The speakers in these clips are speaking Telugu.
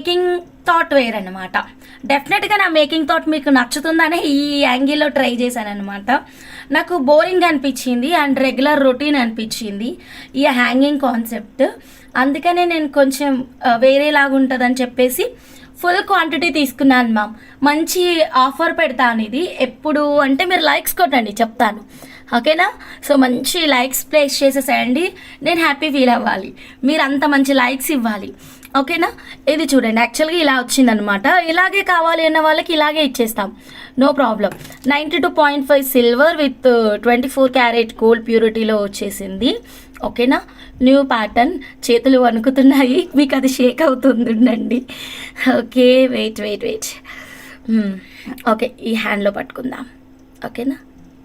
మేకింగ్ థాట్ వేర్ అనమాట. డెఫినెట్గా నా మేకింగ్ థాట్ మీకు నచ్చుతుందనే ఈ యాంగిల్లో ట్రై చేశాను అనమాట. నాకు బోరింగ్ అనిపించింది అండ్ రెగ్యులర్ రొటీన్ అనిపించింది ఈ హ్యాంగింగ్ కాన్సెప్ట్. అందుకనే నేను కొంచెం వేరేలాగా ఉంటుందని చెప్పేసి ఫుల్ క్వాంటిటీ తీసుకున్నాను మ్యామ్. మంచి ఆఫర్ పెడతాను. ఇది ఎప్పుడు అంటే మీరు లైక్స్ కొట్టండి చెప్తాను, ఓకేనా? సో మంచి లైక్స్ ప్లేస్ చేసేసేయండి, నేను హ్యాపీ ఫీల్ అవ్వాలి, మీరు అంత మంచి లైక్స్ ఇవ్వాలి, ఓకేనా? ఇది చూడండి, యాక్చువల్గా ఇలా వచ్చిందనమాట. ఇలాగే కావాలి అన్న వాళ్ళకి ఇలాగే ఇచ్చేస్తాం, no problem. 92.5 silver with 24 carat gold ప్యూరిటీలో వచ్చేసింది, ఓకేనా? New pattern. చేతులు వణుకుతున్నాయి, మీకు అది షేక్ అవుతుందండి. Okay, wait. ఓకే, ఈ హ్యాండ్లో పట్టుకుందాం, ఓకేనా?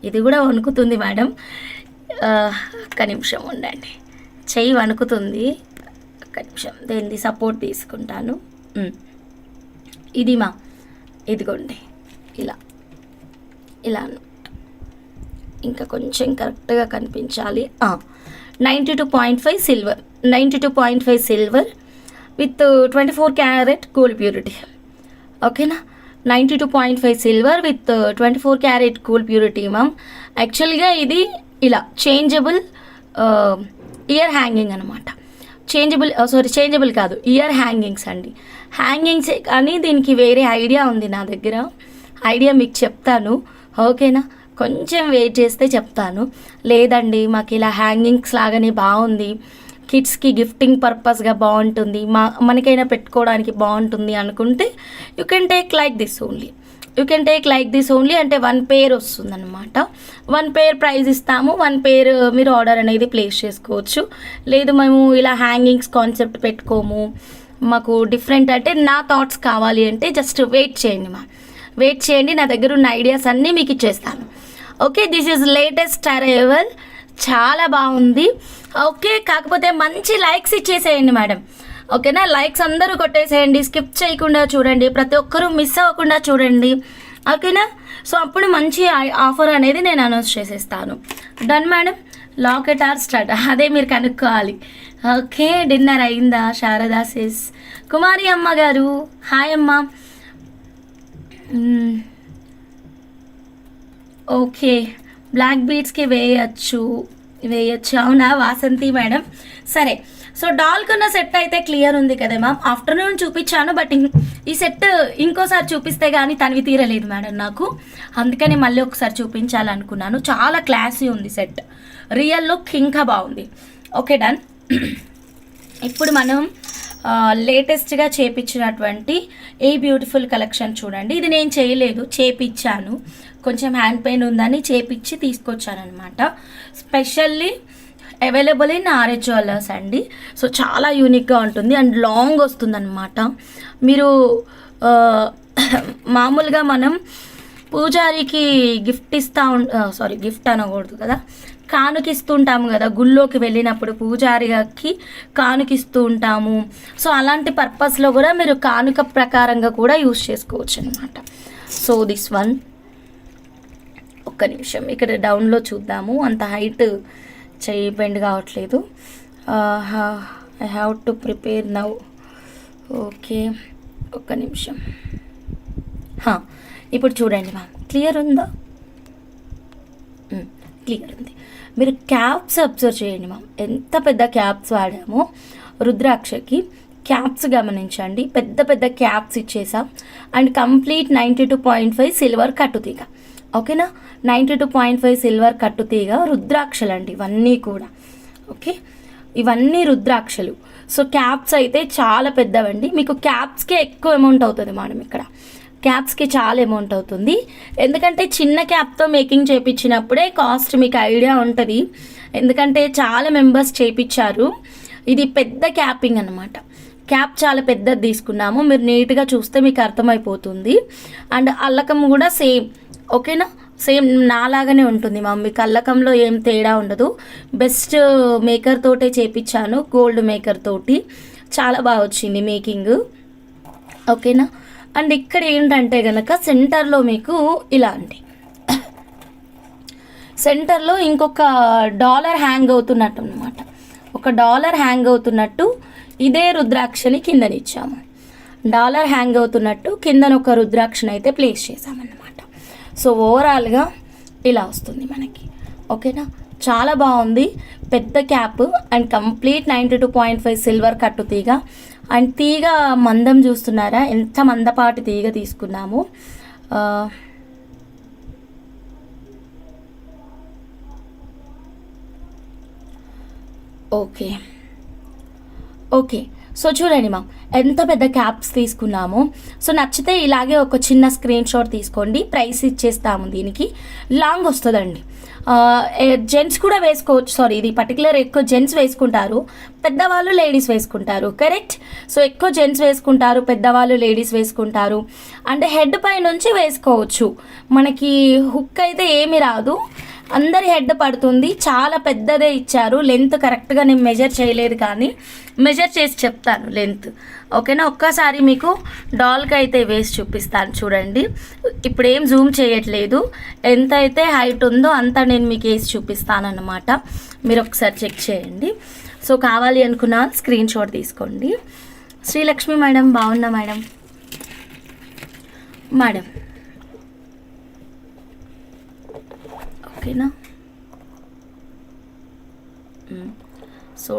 ఇది కూడా వణుకుతుంది మేడం, ఒక్క నిమిషం ఉండండి. చెయ్యి వణుకుతుంది, ఒక్క నిమిషం. దేన్ని సపోర్ట్ తీసుకుంటాను. ఇది ఇదిగోండి, ఇలా అనమాట. ఇంకా కొంచెం కరెక్ట్గా కనిపించాలి. 92.5 silver, 92.5 silver with 24 carat gold purity, ఓకేనా? 92.5 silver with 24 carat gold purity ma'am. యాక్చువల్గా ఇది ఇలా చేంజబుల్ ఇయర్ హ్యాంగింగ్ అనమాట. చేంజబుల్ కాదు, ఇయర్ హ్యాంగింగ్స్ అండి. హ్యాంగింగ్సే కానీ దీనికి వేరే ఐడియా ఉంది నా దగ్గర. ఐడియా మీకు చెప్తాను, ఓకేనా? కొంచెం వెయిట్ చేస్తే చెప్తాను. లేదండి మాకు ఇలా హ్యాంగింగ్స్ లాగానే బాగుంది, కిడ్స్కి గిఫ్టింగ్ పర్పస్గా బాగుంటుంది, మనకైనా పెట్టుకోవడానికి బాగుంటుంది అనుకుంటే you can take like this only. అంటే 1 పేర్ వస్తుందన్నమాట. 1 పేర్ ప్రైస్ ఇస్తాము, 1 పేర్ మీరు ఆర్డర్ అనేది ప్లేస్ చేసుకోవచ్చు. లేదు మేము ఇలా హ్యాంగింగ్స్ కాన్సెప్ట్ పెట్టుకోము, మాకు డిఫరెంట్ అంటే నా థాట్స్ కావాలి అంటే జస్ట్ వెయిట్ చేయండి, నా దగ్గర ఉన్న ఐడియాస్ అన్నీ మీకు ఇచ్చేస్తాను, okay? This is latest arrival, చాలా బాగుంది, ఓకే? కాకపోతే మంచి లైక్స్ ఇచ్చేసేయండి మేడం, ఓకేనా? లైక్స్ అందరూ కొట్టేసేయండి, స్కిప్ చేయకుండా చూడండి, ప్రతి ఒక్కరూ మిస్ అవ్వకుండా చూడండి, ఓకేనా? సో అప్పుడు మంచి ఆఫర్ అనేది నేను అనౌన్స్ చేసేస్తాను. Done madam. Locket or start, అదే మీరు కనుక్కోవాలి, ఓకే? డిన్నర్ అయిందా? శారదా సిస్. కుమారి అమ్మ గారు హాయ్ అమ్మ. ఓకే, బ్లాక్ బీడ్స్కి వేయచ్చు, అవునా వాసంతి మేడం? సరే, సో డాల్కున్న సెట్ అయితే క్లియర్ ఉంది కదా మ్యామ్. ఆఫ్టర్నూన్ చూపించాను, బట్ ఈ సెట్ ఇంకోసారి చూపిస్తే కానీ తనివి తీరలేదు మేడం నాకు, అందుకని మళ్ళీ ఒకసారి చూపించాలనుకున్నాను. చాలా క్లాసీ ఉంది సెట్, రియల్ లుక్ ఇంకా బాగుంది, ఓకే? డన్. ఇప్పుడు మనం లేటెస్ట్గా చేపించినటువంటి ఏ బ్యూటిఫుల్ కలెక్షన్ చూడండి. ఇది నేను చేయలేదు, చేపించాను, కొంచెం హ్యాండ్ పెయిన్ ఉందని చేపించి తీసుకొచ్చాను అనమాట. Specially available in RS jewellers అండి. సో చాలా యూనిక్గా ఉంటుంది అండ్ లాంగ్ వస్తుంది అనమాట. మీరు మామూలుగా మనం పూజారికి గిఫ్ట్ అనకూడదు కదా, కానుకిస్తూ ఉంటాము కదా, గుళ్ళోకి వెళ్ళినప్పుడు పూజారికి కానుకిస్తూ ఉంటాము. సో అలాంటి పర్పస్లో కూడా మీరు కానుక ప్రకారంగా కూడా యూస్ చేసుకోవచ్చు అనమాట. సో దిస్ వన్, ఒక్క నిమిషం ఇక్కడ డౌన్లో చూద్దాము, అంత హైట్ చెయ్యి బెండ్ కావట్లేదు. I have to prepare now, okay? ఒక్క నిమిషం. ఇప్పుడు చూడండి మ్యామ్, క్లియర్ ఉందా? క్లియర్ ఉంది. మీరు క్యాప్స్ అబ్జర్వ్ చేయండి మ్యామ్, ఎంత పెద్ద క్యాప్స్ వాడామో రుద్రాక్షకి. క్యాప్స్ గమనించండి, పెద్ద పెద్ద క్యాప్స్ ఇచ్చేసాం అండ్ కంప్లీట్ 92.5 సిల్వర్ కట్టుతీగ, ఓకేనా? 92.5 సిల్వర్ కట్టుతీగ, రుద్రాక్షలు అండి ఇవన్నీ కూడా, ఓకే? ఇవన్నీ రుద్రాక్షలు. సో క్యాప్స్ అయితే చాలా పెద్దవండి, మీకు క్యాప్స్కే ఎక్కువ అమౌంట్ అవుతుంది మేడం. ఇక్కడ క్యాప్స్కి చాలా అమౌంట్ అవుతుంది, ఎందుకంటే చిన్న క్యాప్తో మేకింగ్ చేయించినప్పుడే కాస్ట్ మీకు ఐడియా ఉంటుంది, ఎందుకంటే చాలా మెంబర్స్ చేయించారు. ఇది పెద్ద క్యాపింగ్ అనమాట, క్యాప్ చాలా పెద్దది తీసుకున్నాము, మీరు నీట్గా చూస్తే మీకు అర్థమైపోతుంది. అండ్ అల్లకం కూడా సేమ్, ఓకేనా? సేమ్ నాలాగానే ఉంటుంది మా, మీకు అల్లకంలో ఏం తేడా ఉండదు. బెస్ట్ మేకర్ తోటే చేయించాను, గోల్డ్ మేకర్ తోటి, చాలా బాగా వచ్చింది మేకింగ్, ఓకేనా? అండ్ ఇక్కడ ఏంటంటే కనుక సెంటర్లో మీకు ఇలా అండి, సెంటర్లో ఇంకొక డాలర్ హ్యాంగ్ అవుతున్నట్టు అనమాట, ఒక డాలర్ హ్యాంగ్ అవుతున్నట్టు ఇదే రుద్రాక్షని కిందనిచ్చాము. డాలర్ హ్యాంగ్ అవుతున్నట్టు కిందన ఒక రుద్రాక్షను అయితే ప్లేస్ చేసామన్నమాట. సో ఓవరాల్గా ఇలా వస్తుంది మనకి. ఓకేనా, చాలా బాగుంది. పెద్ద క్యాప్ అండ్ కంప్లీట్ 92.5 సిల్వర్ కట్టు తీగ. అండ్ తీగ మందం చూస్తున్నారా, ఎంత మందపాటి తీగ తీసుకున్నాము. ఓకే ఓకే సో చూడండి మా ఎంత పెద్ద క్యాప్స్ తీసుకున్నాము. సో నచ్చితే ఇలాగే ఒక చిన్న స్క్రీన్ షాట్ తీసుకోండి. ప్రైస్ ఇచ్చేస్తాము. దీనికి లాంగ్ వస్తుందండి. జెంట్స్ కూడా వేసుకోవచ్చు. సారీ, ఇది పర్టికులర్ ఎక్కువ జెంట్స్ వేసుకుంటారు, పెద్దవాళ్ళు లేడీస్ వేసుకుంటారు. కరెక్ట్. సో ఎక్కువ జెంట్స్ వేసుకుంటారు, పెద్దవాళ్ళు లేడీస్ వేసుకుంటారు. అంటే హెడ్ పై నుంచి వేసుకోవచ్చు. మనకి హుక్ అయితే ఏమి రాదు, అందరి హెడ్ పడుతుంది. చాలా పెద్దదే ఇచ్చారు. లెంత్ కరెక్ట్గా నేను మెజర్ చేయలేదు, కానీ మెజర్ చేసి చెప్తాను లెంత్. ఓకేనా, ఒక్కసారి మీకు డాల్కి అయితే వేసి చూపిస్తాను చూడండి. ఇప్పుడు ఏం జూమ్ చేయట్లేదు, ఎంత అయితే హైట్ ఉందో అంత నేను మీకు వేసి చూపిస్తాను అన్నమాట. మీరు ఒకసారి చెక్ చేయండి. సో కావాలి అనుకున్న స్క్రీన్ షాట్ తీసుకోండి. శ్రీలక్ష్మి మేడం బాగున్నా మేడం. మేడం ఓకేనా. సో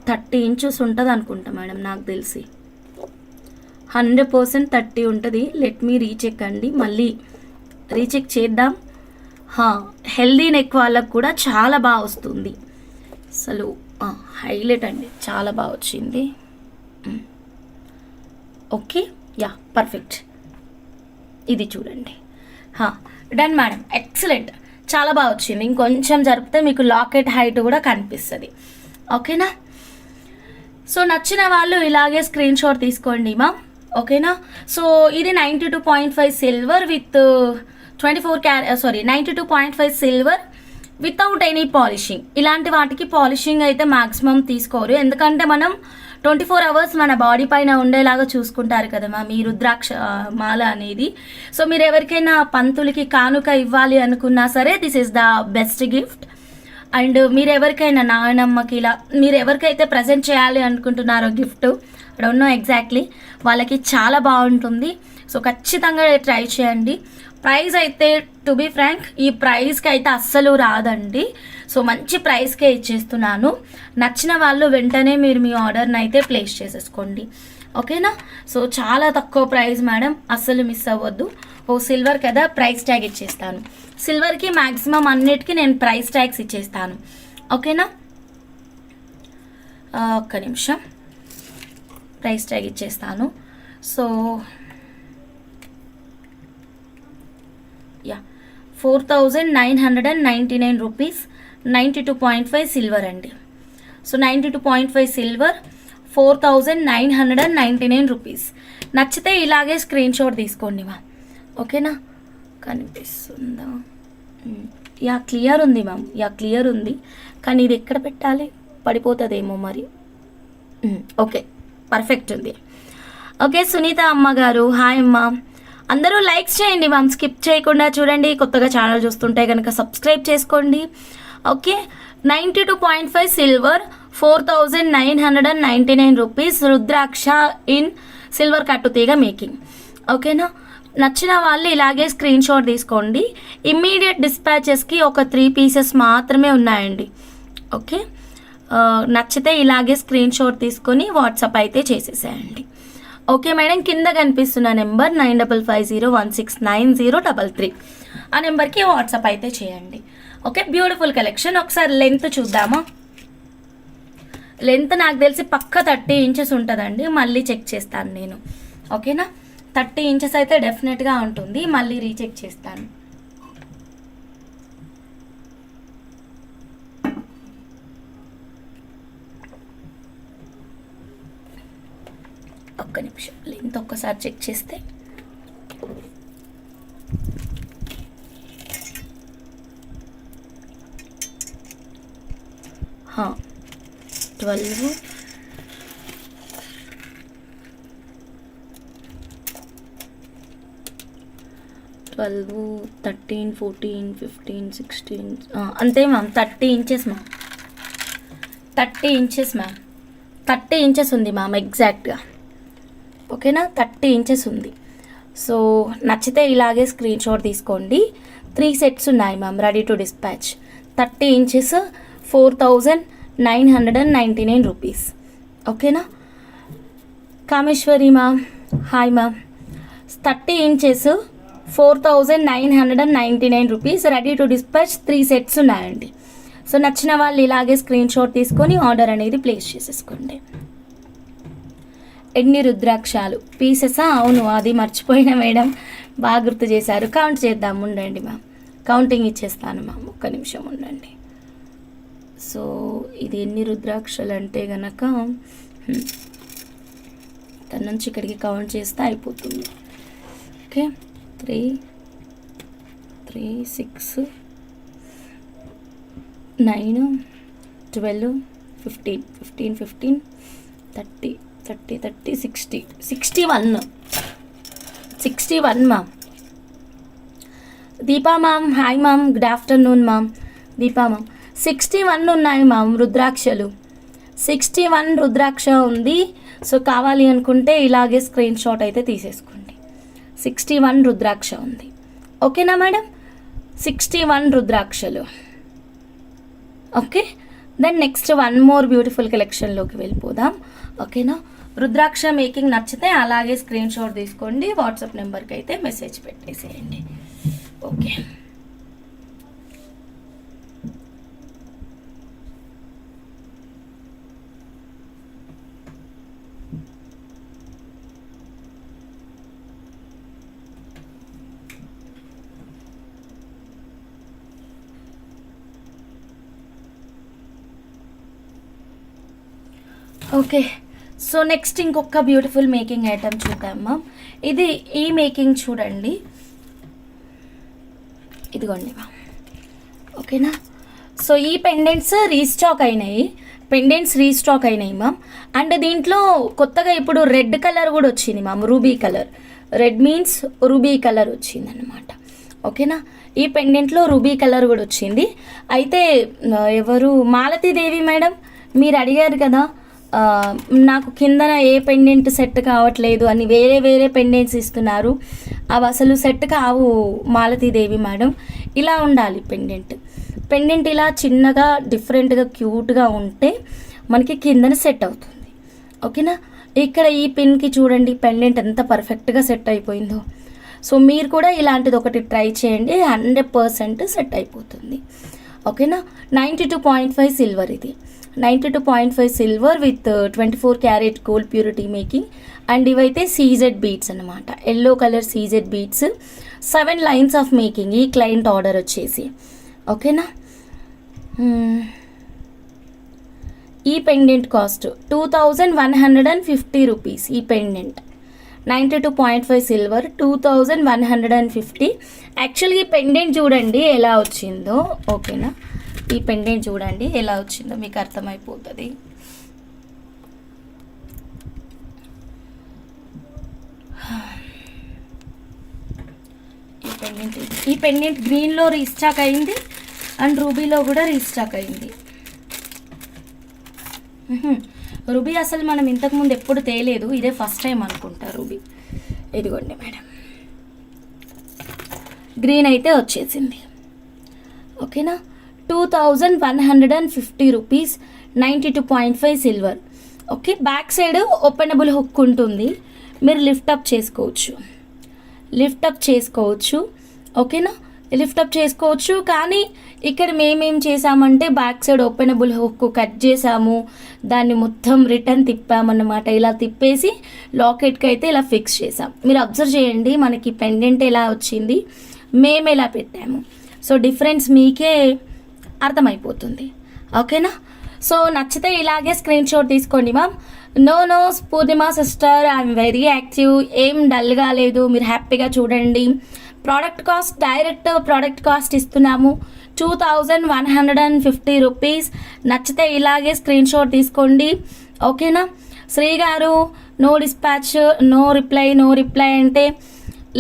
30 ఇంచెస్ ఉంటుంది అనుకుంటా మేడం, నాకు తెలిసి 100% 30 ఉంటుంది. లెట్ మీ రీచెక్ అండి, మళ్ళీ రీచెక్ చేద్దాం. హెల్దీ నెక్ వాళ్ళకు కూడా చాలా బాగా వస్తుంది అసలు. హైలైట్ అండి, చాలా బాగా వచ్చింది. Okay, yeah perfect. ఇది చూడండి. డన్ మేడం, ఎక్సలెంట్, చాలా బాగా వచ్చింది. ఇంకొంచెం జరిపితే మీకు లాకెట్ హైట్ కూడా కనిపిస్తుంది. ఓకేనా. సో నచ్చిన వాళ్ళు ఇలాగే స్క్రీన్ షాట్ తీసుకోండి మా. ఓకేనా. సో ఇది 92.5 silver with 92.5 silver without any polishing. ఇలాంటి వాటికి పాలిషింగ్ అయితే మ్యాక్సిమం తీసుకోరు, ఎందుకంటే మనం 24 అవర్స్ మన బాడీ పైన ఉండేలాగా చూసుకుంటారు కదా మా మీ రుద్రాక్ష మాల అనేది. సో మీరు ఎవరికైనా పంతులకి కానుక ఇవ్వాలి అనుకున్నా సరే this is the best gift. And మీరు ఎవరికైనా నాయనమ్మకి ఇలా మీరు ఎవరికైతే ప్రజెంట్ చేయాలి అనుకుంటున్నారో gift, I don't know exactly, వాళ్ళకి చాలా బాగుంటుంది. సో ఖచ్చితంగా ట్రై చేయండి. ప్రైస్ అయితే టు బీ ఫ్రాంక్ ఈ ప్రైస్కి అయితే అస్సలు రాదండి. సో మంచి ప్రైస్కే ఇచ్చేస్తున్నాను. నచ్చిన వాళ్ళు వెంటనే మీరు మీ ఆర్డర్ని అయితే ప్లేస్ చేసేసుకోండి. ఓకేనా. సో చాలా తక్కువ ప్రైస్ మేడం, అస్సలు మిస్ అవ్వద్దు. సిల్వర్ కదా, ప్రైస్ ట్యాగ్ ఇచ్చేస్తాను. సిల్వర్కి మ్యాక్సిమం అన్నిటికీ నేను ప్రైస్ ట్యాగ్స్ ఇచ్చేస్తాను. ఓకేనా. ఒక్క నిమిషం, ప్రైస్ ట్యాగ్ ఇచ్చేస్తాను. సో యా 4,999 రూపీస్, 92.5 సిల్వర్ అండి. So 92.5 silver, 4,999 rupees. నచ్చితే ఇలాగే స్క్రీన్ షాట్ తీసుకోండి మా. ఓకేనా, కనిపిస్తుందా? యా క్లియర్ ఉంది మ్యామ్, యా క్లియర్ ఉంది, కానీ ఇది ఎక్కడ పెట్టాలి, పడిపోతుందేమో మరి. ఓకే పర్ఫెక్ట్ ఉంది. ఓకే సునీత అమ్మ గారు హాయ్ అమ్మ. అందరూ లైక్స్ చేయండి మ్యామ్, స్కిప్ చేయకుండా చూడండి. కొత్తగా ఛానల్ చూస్తుంటే కనుక సబ్స్క్రైబ్ చేసుకోండి. Okay 92.5 silver, 4,999 rupees, rudraksha in silver కట్టుతీగ మేకింగ్. ఓకేనా. నచ్చిన వాళ్ళు ఇలాగే స్క్రీన్ షాట్ తీసుకోండి. ఇమ్మీడియట్ డిస్పాచెస్కి ఒక 3 పీసెస్ మాత్రమే ఉన్నాయండి. ఓకే, నచ్చితే ఇలాగే స్క్రీన్ షాట్ తీసుకొని వాట్సాప్ అయితే చేసేసేయండి. ఓకే మేడం, కింద కనిపిస్తున్న నెంబర్ 9550169033 ఆ నెంబర్కి వాట్సాప్ అయితే చేయండి. Okay, beautiful collection. ఒకసారి లెంత్ చూద్దామా. లెంత్ నాకు తెలిసి పక్క 30 ఇంచెస్ ఉంటుందండి, మళ్ళీ చెక్ చేస్తాను నేను. ఓకేనా, 30 ఇంచెస్ అయితే డెఫినెట్గా ఉంటుంది, మళ్ళీ రీచెక్ చేస్తాను. ఒక్క నిమిషం, లెంత్ ఒక్కసారి చెక్ చేస్తే 12 12, 13, 14, 15, 16 అంతే ma'am. 30 inches ma'am, 30 inches ma'am, 30 inches ఉంది మ్యామ్ ఎగ్జాక్ట్గా. ఓకేనా, 30 ఇంచెస్ ఉంది. సో నచ్చితే ఇలాగే స్క్రీన్ షాట్ తీసుకోండి. 3 సెట్స్ ఉన్నాయి ma'am ready to dispatch. 30 inches 4999 rupees. ఓకేనా. Kameshwari ma'am hi ma'am. 30 inches 4999 rupees ready to dispatch. 3 sets ఉన్నాయండి. సో నచ్చిన వాళ్ళు ఇలాగే స్క్రీన్ షాట్ తీసుకొని ఆర్డర్ అనేది ప్లేస్ చేసేసుకోండి. ఎన్ని రుద్రాక్షాలు పీసెసా? అవును, అది మర్చిపోయిన మేడం, బాగా గుర్తు చేశారు. కౌంట్ చేద్దాం, ఉండండి మ్యామ్, కౌంటింగ్ ఇచ్చేస్తాను మ్యామ్, ఒక్క నిమిషం ఉండండి. సో ఇది ఎన్ని రుద్రాక్షలు అంటే గనక తన నుంచి ఇక్కడికి కౌంట్ చేస్తే అయిపోతుంది. Okay, 3 6 9 12 15 30 61 ma'am. Deepa ma'am hi ma'am, good afternoon ma'am. Deepa ma'am 61 ఉన్నాయి మ్యామ్ రుద్రాక్షలు. 61 రుద్రాక్ష ఉంది. సో కావాలి అనుకుంటే ఇలాగే స్క్రీన్ షాట్ అయితే తీసేసుకోండి. 61 రుద్రాక్ష ఉంది. ఓకేనా మేడం, 61 రుద్రాక్షలు. Okay, then next one more beautiful కలెక్షన్లోకి వెళ్ళిపోదాం. ఓకేనా. రుద్రాక్ష మేకింగ్ నచ్చితే అలాగే స్క్రీన్ షాట్ తీసుకోండి, వాట్సాప్ నెంబర్కి అయితే మెసేజ్ పెట్టేసేయండి. Okay, okay. సో నెక్స్ట్ ఇంకొక బ్యూటిఫుల్ మేకింగ్ ఐటమ్ చూద్దామా. ఈ మేకింగ్ చూడండి, ఇదిగోండి మ్యామ్. ఓకేనా. సో ఈ పెండెంట్స్ రీస్టాక్ అయినాయి మ్యామ్. అండ్ దీంట్లో కొత్తగా ఇప్పుడు రెడ్ కలర్ కూడా వచ్చింది ma'am, ruby colour. Red means ruby colour వచ్చింది అనమాట. ఓకేనా. ఈ పెండెంట్లో రూబీ కలర్ కూడా వచ్చింది. అయితే ఎవరు మాలతీదేవి మేడం మీరు అడిగారు కదా, నాకు కిందన ఏ పెండెంట్ సెట్ కావట్లేదు అని వేరే పెండెంట్స్ ఇస్తున్నారు. అవి అసలు సెట్ కావు మాలతీదేవి మేడం. ఇలా ఉండాలి పెండెంట్ ఇలా చిన్నగా డిఫరెంట్గా క్యూట్గా ఉంటే మనకి కిందన సెట్ అవుతుంది. ఓకేనా. ఇక్కడ ఈ పిన్కి చూడండి పెండెంట్ ఎంత పర్ఫెక్ట్గా సెట్ అయిపోయిందో. సో మీరు కూడా ఇలాంటిది ఒకటి ట్రై చేయండి, 100% సెట్ అయిపోతుంది. ఓకేనా. 92.5 సిల్వర్, ఇది 92.5 silver with 24 carat gold purity making. And ఇవైతే సీజెడ్ బీట్స్ అనమాట, yellow colour CZ beads. 7 lines of making. ఈ క్లయింట్ ఆర్డర్ వచ్చేసి. ఓకేనా. ఈ పెండెంట్ కాస్ట్ 2150 రూపీస్. ఈ పెండెంట్ 92.5 సిల్వర్ 2150. యాక్చువల్గా ఈ పెండెంట్ చూడండి ఎలా వచ్చిందో. ఓకేనా. ఈ పెండెంట్ చూడండి ఎలా వచ్చిందో మీకు అర్థమైపోతుంది. ఈ పెండెంట్ గ్రీన్లో రీస్టాక్ అయింది అండ్ రూబీలో కూడా రీస్టాక్ అయింది. రూబీ అసలు మనం ఇంతకుముందు ఎప్పుడు తేలేదు, ఇదే ఫస్ట్ టైం అనుకుంటా రూబీ. ఇదిగోండి మేడం, గ్రీన్ అయితే వచ్చేసింది. ఓకేనా. 2150 rupees, 92.5 silver. Okay. Back side openable hook ఉంటుంది, మీరు లిఫ్టప్ చేసుకోవచ్చు. ఓకేనా. లిఫ్టప్ చేసుకోవచ్చు. కానీ ఇక్కడ మేమేం చేసామంటే back side openable hook cut చేసాము, దాన్ని మొత్తం రిటర్న్ తిప్పామన్నమాట. ఇలా తిప్పేసి లాకెట్కి అయితే ఇలా ఫిక్స్ చేసాం. మీరు అబ్జర్వ్ చేయండి మనకి పెండెంట్ ఎలా వచ్చింది, మేము ఎలా పెట్టాము. సో డిఫరెన్స్ మీకే అర్థమైపోతుంది. ఓకేనా. సో నచ్చితే ఇలాగే స్క్రీన్ షాట్ తీసుకోండి ma'am. No Purnima sister, I'm very active, ఏం డల్గా లేదు, మీరు హ్యాపీగా చూడండి. Product cost, direct product cost ఇస్తున్నాము 2150 రూపీస్. నచ్చితే ఇలాగే స్క్రీన్ షాట్ తీసుకోండి. ఓకేనా. శ్రీ గారు నో డిస్పాచ్, నో రిప్లై అంటే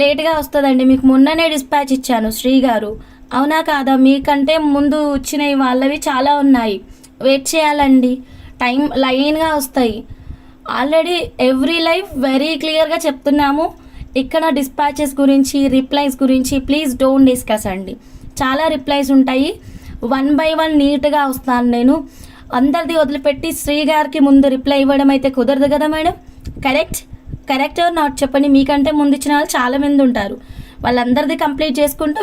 లేట్గా వస్తుందండి. మీకు మొన్ననే డిస్పాచ్ ఇచ్చాను శ్రీ గారు, అవునా కాదా? మీకంటే ముందు వచ్చినవి వాళ్ళవి చాలా ఉన్నాయి, వెయిట్ చేయాలండి, టైం లైన్గా వస్తాయి. ఆల్రెడీ ఎవ్రీ లైఫ్ వెరీ క్లియర్గా చెప్తున్నాము. ఇక్కడ డిస్పాచెస్ గురించి, రిప్లైస్ గురించి ప్లీజ్ డోంట్ డిస్కస్ అండి. చాలా రిప్లైస్ ఉంటాయి, 1 by 1 నీట్గా వస్తాను నేను. అందరిది వదిలిపెట్టి శ్రీ గారికి ముందు రిప్లై ఇవ్వడం అయితే కుదరదు కదా మేడం. కరెక్ట్ ఆర్ నాట్ చెప్పండి. మీకంటే ముందు ఇచ్చిన వాళ్ళు చాలామంది ఉంటారు. వాళ్ళందరిది కంప్లీట్ చేసుకుంటూ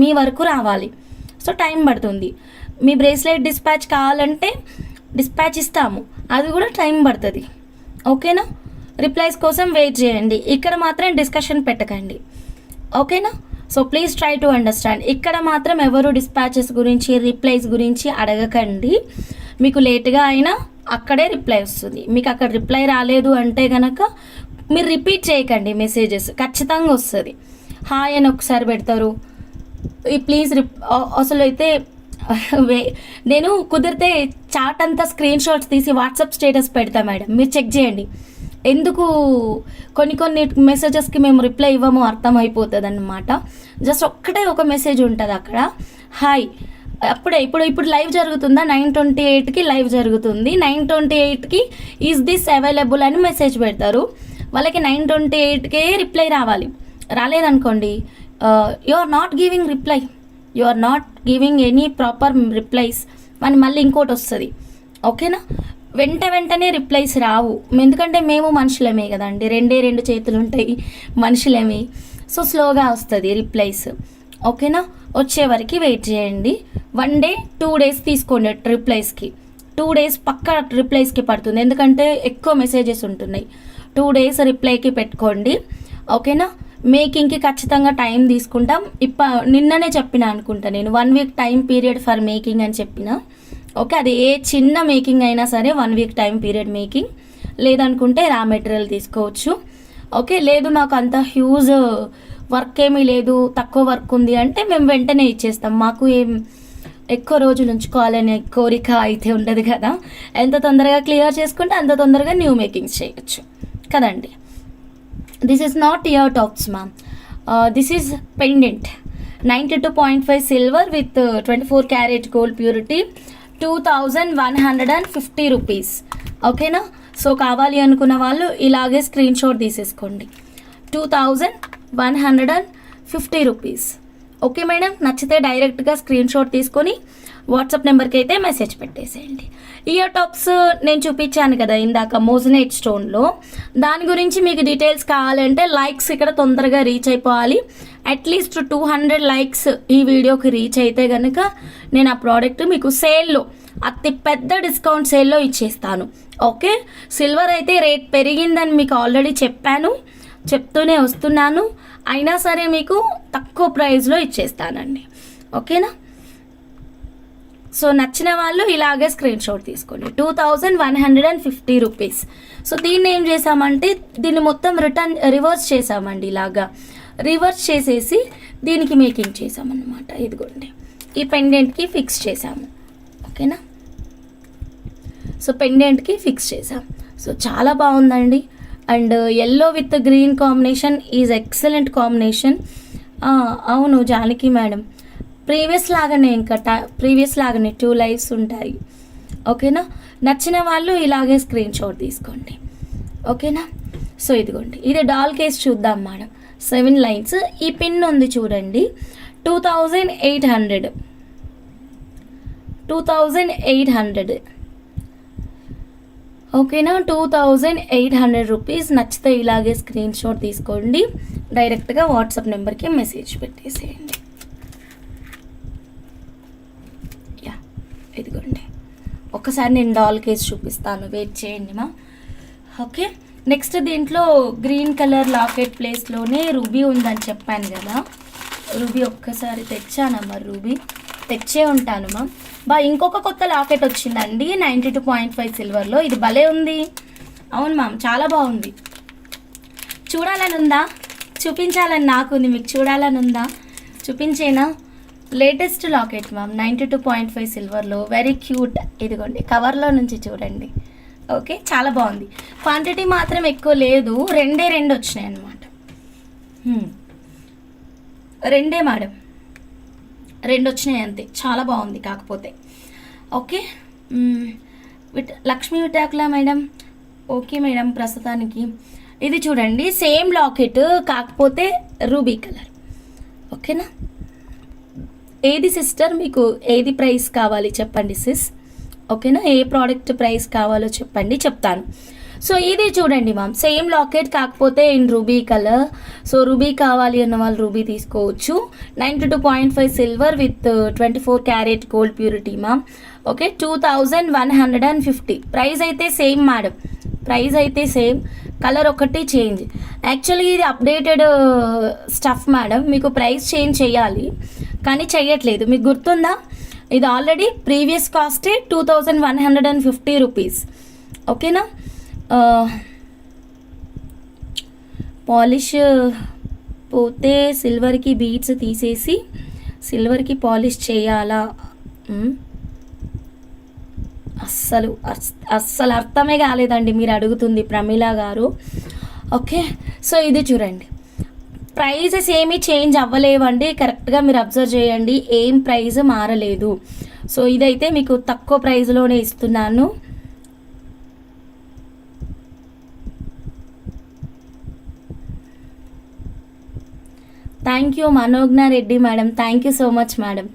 మీ వరకు రావాలి. సో టైం పడుతుంది. మీ బ్రేస్లెట్ డిస్పాచ్ కావాలంటే డిస్పాచ్ ఇస్తాము, అది కూడా టైం పడుతుంది. ఓకేనా? రిప్లైస్ కోసం వెయిట్ చేయండి. ఇక్కడ మాత్రం డిస్కషన్ పెట్టకండి. ఓకేనా? So please try to understand. ఇక్కడ మాత్రం ఎవరు డిస్పాచెస్ గురించి, రిప్లైస్ గురించి అడగకండి. మీకు లేట్గా అయినా అక్కడే రిప్లై వస్తుంది. మీకు అక్కడ రిప్లై రాలేదు అంటే కనుక మీరు రిపీట్ చేయకండి మెసేజెస్, ఖచ్చితంగా వస్తుంది. హాయ్ అని ఒకసారి పెడతారు. ప్లీజ్ అసలు అయితే నేను కుదిరితే చాట్ అంతా స్క్రీన్ షాట్స్ తీసి వాట్సాప్ స్టేటస్ పెడతా మేడం, మీరు చెక్ చేయండి. ఎందుకు కొన్ని మెసేజెస్కి మేము రిప్లై ఇవ్వమో అర్థమైపోతుంది అన్నమాట. జస్ట్ ఒక్కటే ఒక మెసేజ్ ఉంటుంది అక్కడ, హాయ్. అప్పుడే ఇప్పుడు లైవ్ జరుగుతుందా, 9:28కి లైవ్ జరుగుతుంది. 9:28కి ఈజ్ దిస్ అవైలబుల్ అని మెసేజ్ పెడతారు. వాళ్ళకి 9:28కే రిప్లై రావాలి. రాలేదనుకోండి, you are not giving reply, you are not giving any proper replies అని మళ్ళీ ఇంకోటి వస్తుంది. ఓకేనా? వెంటనే రిప్లైస్ రావు, ఎందుకంటే మేము మనుషులమే కదండి, 2 చేతులు ఉంటాయి, మనుషులమే. సో స్లోగా వస్తుంది రిప్లైస్. ఓకేనా? వచ్చే వరకు వెయిట్ చేయండి. 1 day 2 days తీసుకోండి రిప్లైస్కి. 2 days పక్కా రిప్లైస్కి పడుతుంది, ఎందుకంటే ఎక్కువ మెసేజెస్ ఉంటున్నాయి. 2 days రిప్లైకి పెట్టుకోండి. ఓకేనా? మేకింగ్కి ఖచ్చితంగా టైం తీసుకుంటాం. నిన్ననే చెప్పిన అనుకుంటా నేను, 1 week time period for making అని చెప్పిన. ఓకే, అది ఏ చిన్న మేకింగ్ అయినా సరే 1 week టైం పీరియడ్ మేకింగ్. లేదనుకుంటే రా మెటీరియల్ తీసుకోవచ్చు. ఓకే, లేదు మాకు అంత హ్యూజ్ వర్క్ ఏమీ లేదు, తక్కువ వర్క్ ఉంది అంటే మేము వెంటనే ఇచ్చేస్తాం. మాకు ఏం ఎక్కువ రోజులు ఉంచుకోవాలనే కోరిక అయితే ఉండదు కదా. ఎంత తొందరగా క్లియర్ చేసుకుంటే అంత తొందరగా న్యూ మేకింగ్స్ చేయొచ్చు కదండి. This is not ear tops ma'am, this is pendant. 92.5 silver with 24 carat gold purity, 2150 rupees. ఓకేనా? సో కావాలి అనుకున్న వాళ్ళు ఇలాగే స్క్రీన్ షాట్ తీసేసుకోండి. 2150 రూపీస్. ఓకే మేడం, నచ్చితే డైరెక్ట్గా స్క్రీన్ షాట్ తీసుకొని వాట్సాప్ నెంబర్కి అయితే మెసేజ్ పెట్టేసేయండి. ఇయర్ టాప్స్ నేను చూపించాను కదా ఇందాక మోజనైట్ స్టోన్లో, దాని గురించి మీకు డీటెయిల్స్ కావాలంటే లైక్స్ ఇక్కడ తొందరగా రీచ్ అయిపోవాలి. అట్లీస్ట్ 200 లైక్స్ ఈ వీడియోకి రీచ్ అయితే కనుక నేను ఆ ప్రోడక్ట్ మీకు సేల్లో, అతి పెద్ద డిస్కౌంట్ సేల్లో ఇచ్చేస్తాను. ఓకే, సిల్వర్ అయితే రేట్ పెరిగిందని మీకు ఆల్రెడీ చెప్తూనే వస్తున్నాను, అయినా సరే మీకు తక్కువ ప్రైస్లో ఇచ్చేస్తానండి. ఓకేనా? సో నచ్చిన వాళ్ళు ఇలాగే స్క్రీన్ షాట్ తీసుకోండి. 2150 రూపీస్. సో దీన్ని ఏం చేసామంటే దీన్ని మొత్తం రివర్స్ చేసామండి. ఇలాగా రివర్స్ చేసేసి దీనికి మేకింగ్ చేసామన్నమాట. ఇదిగోండి, ఈ పెండెంట్కి ఫిక్స్ చేసాము. ఓకేనా? సో పెండెంట్కి ఫిక్స్ చేసాం. సో చాలా బాగుందండి. And yellow with green combination is excellent combination. అవును జానకి మేడం, ప్రీవియస్ లాగానే 2 lives ఉంటాయి. ఓకేనా? నచ్చిన వాళ్ళు ఇలాగే స్క్రీన్ షాట్ తీసుకోండి. ఓకేనా? సో ఇదిగోండి, ఇది డాల్ కేస్ చూద్దాం మేడం. 7 lines. ఈ పిన్ ఉంది చూడండి, 2800. ఓకేనా? 2800 రూపీస్. నచ్చితే ఇలాగే స్క్రీన్ షాట్ తీసుకోండి, డైరెక్ట్గా వాట్సాప్ నెంబర్కి మెసేజ్ పెట్టేసేయండి. యా, ఇదిగోండి, ఒకసారి నేను డాల్ కేస్ చూపిస్తాను, వెయిట్ చేయండి మా. ఓకే, నెక్స్ట్ దీంట్లో గ్రీన్ కలర్ లాకెట్ ప్లేస్లోనే రూబీ ఉందని చెప్పాను కదా. రూబీ ఒక్కసారి తెచ్చానమ్మా, రూబీ తెచ్చే ఉంటాను మా. ఇంకొక కొత్త లాకెట్ వచ్చిందండి 92.5 సిల్వర్లో. ఇది భలే ఉంది. అవును మ్యామ్, చాలా బాగుంది. చూడాలని ఉందా? చూపించాలని నాకు ఉంది, మీకు చూడాలని ఉందా? చూపించేనా? లేటెస్ట్ లాకెట్ మ్యామ్, 92.5 సిల్వర్లో, వెరీ క్యూట్. ఇదిగోండి, కవర్లో నుంచి చూడండి. ఓకే, చాలా బాగుంది. క్వాంటిటీ మాత్రం ఎక్కువ లేదు, 2 వచ్చినాయి అన్నమాట. 2 మేడం, 2 వచ్చినాయి అంతే. చాలా బాగుంది కాకపోతే. ఓకే, లక్ష్మీ విటాకులా మేడం, ఓకే మేడం, ప్రస్తుతానికి ఇది చూడండి, సేమ్ లాకెట్ కాకపోతే రూబీ కలర్. ఓకేనా? ఏది సిస్టర్ మీకు ఏది ప్రైస్ కావాలి చెప్పండి సిస్. ఓకేనా? ఏ ప్రోడక్ట్ ప్రైస్ కావాలో చెప్పండి, చెప్తాను. సో ఇది చూడండి మ్యామ్, సేమ్ లాకెట్ కాకపోతే in ruby colour. So ruby కావాలి అన్న వాళ్ళు రూబీ తీసుకోవచ్చు. 92.5 silver with 24 carat gold purity ma'am. Okay, 2150. Price అయితే సేమ్ మేడం, ప్రైస్ అయితే సేమ్, కలర్ ఒకటి చేంజ్. యాక్చువల్లీ ఇది అప్డేటెడ్ స్టఫ్ మేడం, మీకు ప్రైస్ చేంజ్ చేయాలి కానీ చెయ్యట్లేదు. మీకు గుర్తుందా? ఇది ఆల్రెడీ ప్రీవియస్ కాస్టే 2150 రూపీస్. ఓకేనా? పాలిష్ పోతే సిల్వర్కి బీడ్స్ తీసేసి సిల్వర్కి పాలిష్ చేయాలా? అస్సలు అర్థమే కాలేదండి మీరు అడుగుతుంది ప్రమీల గారు. ఓకే, సో ఇది చూడండి, ప్రైజెస్ ఏమీ చేంజ్ అవ్వలేవండి. కరెక్ట్గా మీరు అబ్జర్వ్ చేయండి, ఏం ప్రైజ్ మారలేదు. సో ఇదైతే మీకు తక్కువ ప్రైజ్లోనే ఇస్తున్నాను. Thank you Manogna Reddy madam, thank you so much madam.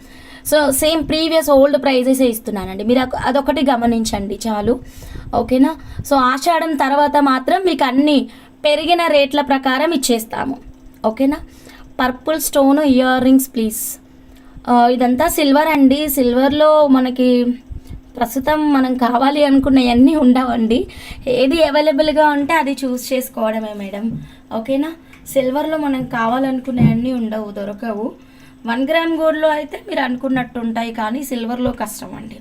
So same previous old ప్రైజెసే ఇస్తున్నానండి, మీరు అదొకటి గమనించండి చాలు. ఓకేనా? సో ఆషాఢం తర్వాత మాత్రం మీకు అన్ని పెరిగిన రేట్ల ప్రకారం ఇచ్చేస్తాము. ఓకేనా? Purple stone ear rings please. ఇదంతా సిల్వర్ అండి. సిల్వర్లో మనకి ప్రస్తుతం మనం కావాలి అనుకున్నవన్నీ ఉండవండి. ఏది అవైలబుల్గా ఉంటే అది చూస్ చేసుకోవడమే మేడం. ఓకేనా? సిల్వర్లో మనం కావాలనుకునేవన్నీ ఉండవు, దొరకవు. 1 గ్రామ్ గోల్డ్లో అయితే మీరు అనుకున్నట్టు ఉంటాయి, కానీ సిల్వర్లో కష్టం అండి.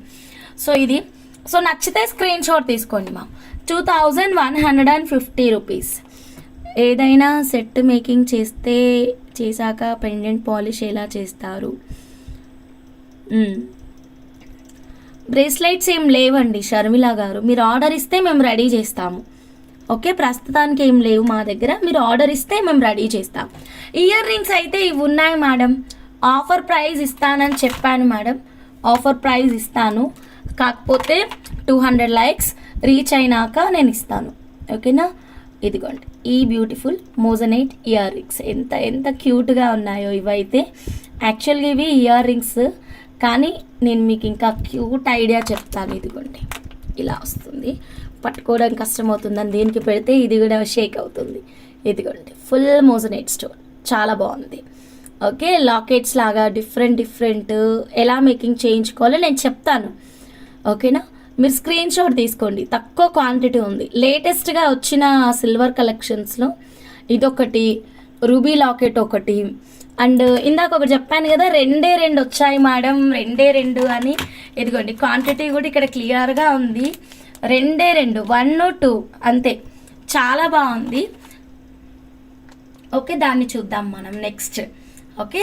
సో ఇది, సో నచ్చితే స్క్రీన్ షాట్ తీసుకోండి మా. 2150 రూపీస్. ఏదైనా సెట్ మేకింగ్ చేశాక పెండెంట్ పాలిష్ ఎలా చేస్తారు? బ్రేస్లెట్స్ ఏం లేవండి షర్మిల గారు, మీరు ఆర్డర్ ఇస్తే మేము రెడీ చేస్తాము. ఓకే, ప్రస్తుతానికి ఏం లేవు మా దగ్గర, మీరు ఆర్డర్ ఇస్తే మేము రెడీ చేస్తాం. ఇయర్ రింగ్స్ అయితే ఇవి ఉన్నాయి మేడం, ఆఫర్ ప్రైస్ ఇస్తానని చెప్పాను మేడం, ఆఫర్ ప్రైస్ ఇస్తాను. కాకపోతే 200 లైక్స్ రీచ్ అయినాక నేను ఇస్తాను. ఓకేనా? ఇదిగోండి ఈ బ్యూటిఫుల్ మోజనైట్ ఇయర్ రింగ్స్, ఎంత క్యూట్గా ఉన్నాయో ఇవైతే. యాక్చువల్గా ఇవి ఇయర్ రింగ్స్, కానీ నేను మీకు ఇంకా క్యూట్ ఐడియా చెప్తాను. ఇదిగోండి ఇలా వస్తుంది, పట్టుకోవడానికి కష్టమవుతుందని దీనికి పెడితే ఇది కూడా షేక్ అవుతుంది. ఇదిగోండి ఫుల్ మోజనైట్ స్టోన్, చాలా బాగుంది. ఓకే, లాకెట్స్ లాగా డిఫరెంట్ ఎలా మేకింగ్ చేయించుకోవాలో నేను చెప్తాను. ఓకేనా? మీరు స్క్రీన్ షాట్ తీసుకోండి, తక్కువ క్వాంటిటీ ఉంది. లేటెస్ట్గా వచ్చిన సిల్వర్ కలెక్షన్స్లో ఇదొకటి, రూబీ లాకెట్ ఒకటి, అండ్ ఇందాక ఒకటి చెప్పాను కదా, 2 వచ్చాయి మేడం, 2 అని. ఇదిగోండి క్వాంటిటీ కూడా ఇక్కడ క్లియర్గా ఉంది, 2 1 2 అంతే, చాలా బాగుంది. ఓకే, దాన్ని చూద్దాం మనం నెక్స్ట్. ఓకే,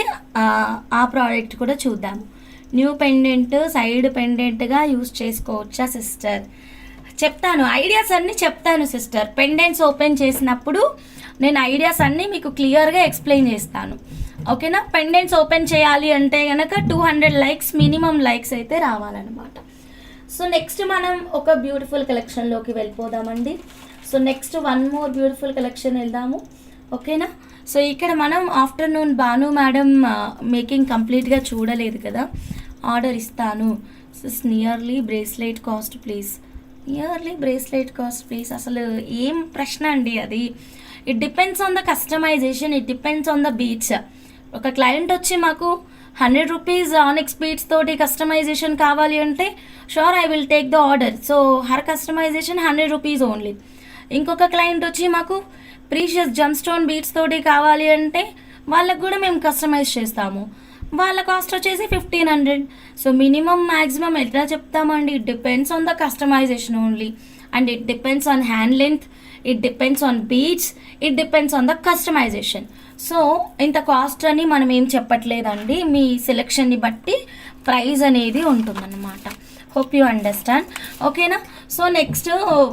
ఆ ప్రోడక్ట్ కూడా చూద్దాము. న్యూ పెండెంట్ సైడ్ పెండెంట్గా యూస్ చేసుకోవచ్చా సిస్టర్? చెప్తాను, ఐడియాస్ అన్నీ చెప్తాను సిస్టర్. పెండెంట్స్ ఓపెన్ చేసినప్పుడు నేను ఐడియాస్ అన్నీ మీకు క్లియర్గా ఎక్స్ప్లెయిన్ చేస్తాను. ఓకేనా? పెండెంట్స్ ఓపెన్ చేయాలి అంటే కనుక 200 లైక్స్ మినిమం లైక్స్ అయితే రావాలన్నమాట. సో నెక్స్ట్ మనం ఒక బ్యూటిఫుల్ కలెక్షన్లోకి వెళ్ళిపోదామండి. So next 1 more beautiful collection వెళ్దాము. ఓకేనా? సో ఇక్కడ మనం ఆఫ్టర్నూన్ భాను మేడం మేకింగ్ కంప్లీట్గా చూడలేదు కదా, ఆర్డర్ ఇస్తాను. Nearly bracelet cost please. Nearly bracelet cost please, అసలు ఏం ప్రశ్న అండి అది? It depends on the customization, it depends on the beads. ఒక క్లయింట్ వచ్చి మాకు 100 రూపీస్ ఆనిక్స్ బీట్స్ తోటి కస్టమైజేషన్ కావాలి అంటే sure I will take the order. So her customization 100 rupees only. ఇంకొక క్లయింట్ వచ్చి మాకు ప్రీషియస్ జమ్ స్టోన్ బీట్స్ తోటి కావాలి అంటే వాళ్ళకు కూడా మేము కస్టమైజ్ చేస్తాము, వాళ్ళ కాస్ట్ వచ్చేసి 1500. సో మినిమం మ్యాక్సిమం ఎట్లా చెప్తామండి? It depends on the customization only, and it depends on hand length, it depends on beads, it depends on the customization. So ఇంత కాస్ట్ అని మనం ఏం చెప్పట్లేదండి, మీ సెలెక్షన్ని బట్టి ప్రైస్ అనేది ఉంటుందన్నమాట. Hope you understand. ఓకేనా? సో నెక్స్ట్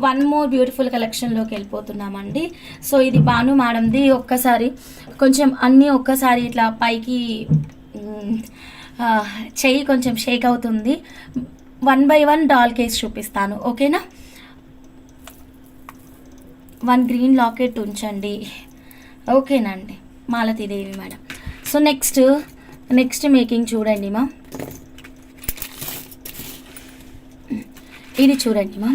1 మోర్ బ్యూటిఫుల్ కలెక్షన్లోకి వెళ్ళిపోతున్నామండి. సో ఇది భాను మేడంది. ఒక్కసారి కొంచెం అన్నీ ఒక్కసారి ఇట్లా పైకి చెయ్యి కొంచెం షేక్ అవుతుంది. 1 by 1 డాల్ కేస్ చూపిస్తాను. ఓకేనా? 1 గ్రీన్ లాకెట్ ఉంచండి. ఓకేనండి Malathi Devi madam. So next making చూడండి మా, ఇది చూడండి మా.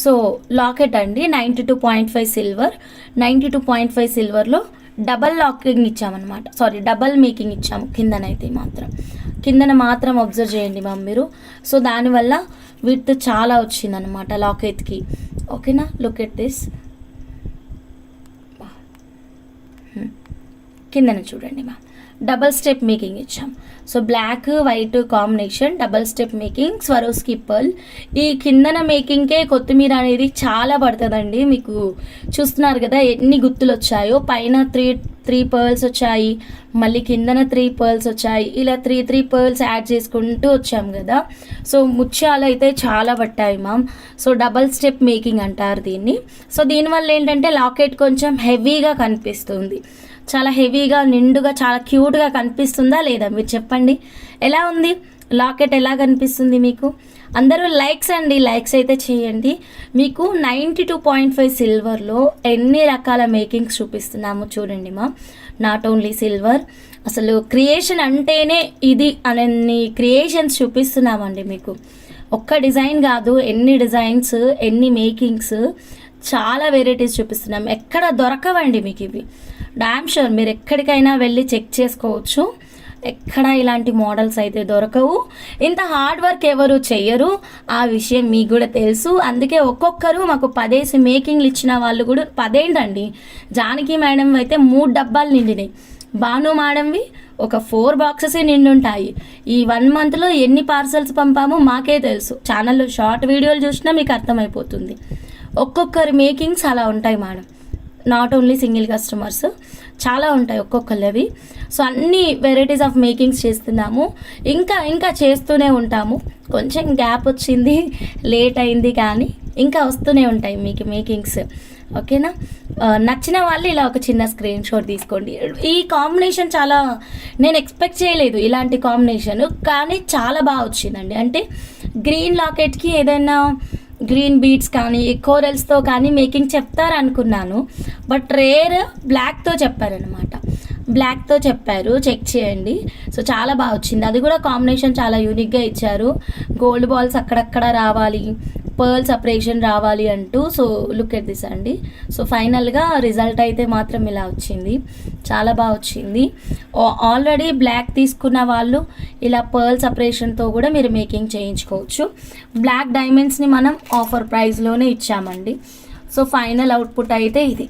సో లాకెట్ అండి 92.5 సిల్వర్, 92.5 సిల్వర్లో డబల్ లాకింగ్ ఇచ్చామన్నమాట. సారీ డబల్ మేకింగ్ ఇచ్చాము కిందన మాత్రం అబ్జర్వ్ చేయండి మ్యామ్ మీరు. సో దానివల్ల విడ్త్ చాలా వచ్చిందనమాట లాకెట్కి. ఓకేనా, లుక్ ఎట్ దిస్. కిందన చూడండి మ్యామ్ డబల్ స్టెప్ మేకింగ్ ఇచ్చాం. So black white combination double step making, Swarovski pearl. ఈ కిందన మేకింగ్కే కొత్తిమీర అనేది చాలా పడుతుందండి. మీకు చూస్తున్నారు కదా ఎన్ని గుత్తులు వచ్చాయో. పైన త్రీ పర్ల్స్ వచ్చాయి, మళ్ళీ కిందన 3 పర్ల్స్ వచ్చాయి. ఇలా త్రీ పర్ల్స్ యాడ్ చేసుకుంటూ వచ్చాం కదా. సో ముత్యాలు అయితే చాలా పట్టాయి ma'am. So double step making అంటారు దీన్ని. సో దీనివల్ల ఏంటంటే లాకెట్ కొంచెం హెవీగా కనిపిస్తుంది, చాలా హెవీగా నిండుగా చాలా క్యూట్గా కనిపిస్తుందా లేదా మీరు చెప్పండి. ఎలా ఉంది లాకెట్, ఎలా కనిపిస్తుంది మీకు? అందరూ లైక్స్ అండి, లైక్స్ అయితే చేయండి. మీకు 92.5 సిల్వర్లో ఎన్ని రకాల మేకింగ్స్ చూపిస్తున్నాము చూడండి మా. నాట్ ఓన్లీ సిల్వర్, అసలు క్రియేషన్ అంటేనే ఇది అన్ని క్రియేషన్స్ చూపిస్తున్నామండి మీకు. ఒక్క డిజైన్ కాదు, ఎన్ని డిజైన్స్, ఎన్ని మేకింగ్స్, చాలా వెరైటీస్ చూపిస్తున్నాం. ఎక్కడ దొరకవండి మీకు ఇవి. డామ్ షూర్ మీరు ఎక్కడికైనా వెళ్ళి చెక్ చేసుకోవచ్చు, ఎక్కడ ఇలాంటి మోడల్స్ అయితే దొరకవు. ఇంత హార్డ్ వర్క్ ఎవరు చెయ్యరు, ఆ విషయం మీకు కూడా తెలుసు. అందుకే ఒక్కొక్కరు మాకు 10 మేకింగ్లు ఇచ్చిన వాళ్ళు కూడా 10 ఏంటండి. జానకి మేడం అయితే 3 డబ్బాలు నిండినాయి, భాను మేడంవి ఒక 4 బాక్సెస్ నిండుంటాయి. ఈ 1 మంత్లో ఎన్ని పార్సల్స్ పంపామో మాకే తెలుసు. ఛానల్లో షార్ట్ వీడియోలు చూసినా మీకు అర్థమైపోతుంది. ఒక్కొక్కరి మేకింగ్స్ అలా ఉంటాయి madam, not only single customers, చాలా ఉంటాయి ఒక్కొక్కరివి. సో అన్ని వెరైటీస్ ఆఫ్ మేకింగ్స్ చేస్తున్నాము, ఇంకా చేస్తూనే ఉంటాము. కొంచెం గ్యాప్ వచ్చింది, లేట్ అయింది, కానీ ఇంకా వస్తూనే ఉంటాయి మీకు మేకింగ్స్. ఓకేనా, నచ్చిన వాళ్ళు ఇలా ఒక చిన్న స్క్రీన్ షాట్ తీసుకోండి. ఈ కాంబినేషన్ చాలా నేను ఎక్స్పెక్ట్ చేయలేదు ఇలాంటి కాంబినేషన్, కానీ చాలా బాగా వచ్చిందండి. అంటే గ్రీన్ లాకెట్కి ఏదైనా గ్రీన్ బీడ్స్ కానీ కోరల్స్తో కానీ మేకింగ్ చెప్తారనుకున్నాను, బట్ రేర్ బ్లాక్తో చెప్పారనమాట. బ్లాక్తో చెప్పారు, చెక్ చేయండి. సో చాలా బాగా వచ్చింది, అది కూడా కాంబినేషన్ చాలా యూనిక్గా ఇచ్చారు. గోల్డ్ బాల్స్ అక్కడక్కడ రావాలి, పర్ల్ సపరేషన్ రావాలి అంటూ. సో లుక్ ఎట్ దిస్ అండి. సో ఫైనల్గా రిజల్ట్ అయితే మాత్రం ఇలా వచ్చింది, చాలా బాగా వచ్చింది. ఆల్రెడీ బ్లాక్ తీసుకున్న వాళ్ళు ఇలా పర్ల్ సపరేషన్తో కూడా మీరు మేకింగ్ చేయించుకోవచ్చు. బ్లాక్ డైమండ్స్ని మనం ఆఫర్ ప్రైస్లోనే ఇచ్చామండి. సో ఫైనల్ అవుట్పుట్ అయితే ఇది.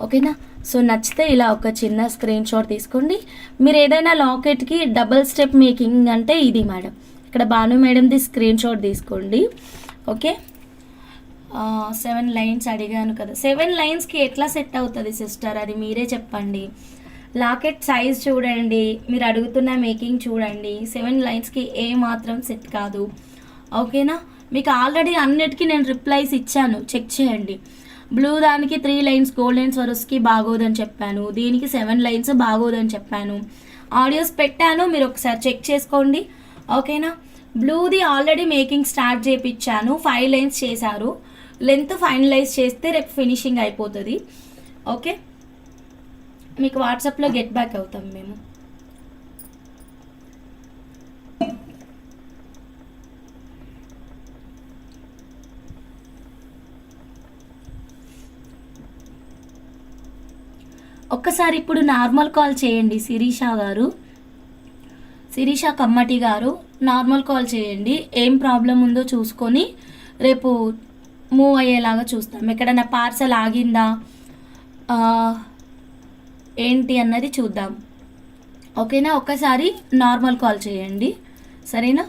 ఓకేనా, సో నచ్చితే ఇలా ఒక చిన్న స్క్రీన్ షాట్ తీసుకోండి. మీరు ఏదైనా లాకెట్కి డబల్ స్టెప్ మేకింగ్ అంటే ఇది మేడం, ఇక్కడ భాను మేడంది స్క్రీన్ షాట్ తీసుకోండి. ఓకే, 7 లైన్స్ అడిగాను కదా, 7 లైన్స్కి ఎట్లా సెట్ అవుతుంది సిస్టర్, అది మీరే చెప్పండి. లాకెట్ సైజ్ చూడండి, మీరు అడుగుతున్న మేకింగ్ చూడండి, 7 లైన్స్కి ఏ మాత్రం సెట్ కాదు. ఓకేనా, మీకు ఆల్రెడీ అన్నిటికీ నేను రిప్లైస్ ఇచ్చాను, చెక్ చేయండి. బ్లూ దానికి 3 లైన్స్ గోల్డ్ లైన్స్ వరుసకి బాగోదని చెప్పాను, దీనికి 7 లైన్స్ బాగోదని చెప్పాను. ఆడియోస్ పెట్టాను, మీరు ఒకసారి చెక్ చేసుకోండి. ఓకేనా, బ్లూది ఆల్రెడీ మేకింగ్ స్టార్ట్ చేయించాను, 5 లైన్స్ చేశారు. లెంత్ ఫైనలైజ్ చేస్తే రేపు ఫినిషింగ్ అయిపోతుంది. ఓకే, మీకు వాట్సాప్లో గెట్ బ్యాక్ అవుతాం మేము. ఒక్కసారి ఇప్పుడు నార్మల్ కాల్ చేయండి శిరీష గారు, శిరీష కమ్మటి గారు, నార్మల్ కాల్ చేయండి. ఏం ప్రాబ్లం ఉందో చూసుకొని రేపు మూవ్ అయ్యేలాగా చూస్తాం. ఎక్కడైనా పార్సల్ ఆగిందా ఏంటి అన్నది చూద్దాం. ఓకేనా, ఒక్కసారి నార్మల్ కాల్ చేయండి, సరేనా,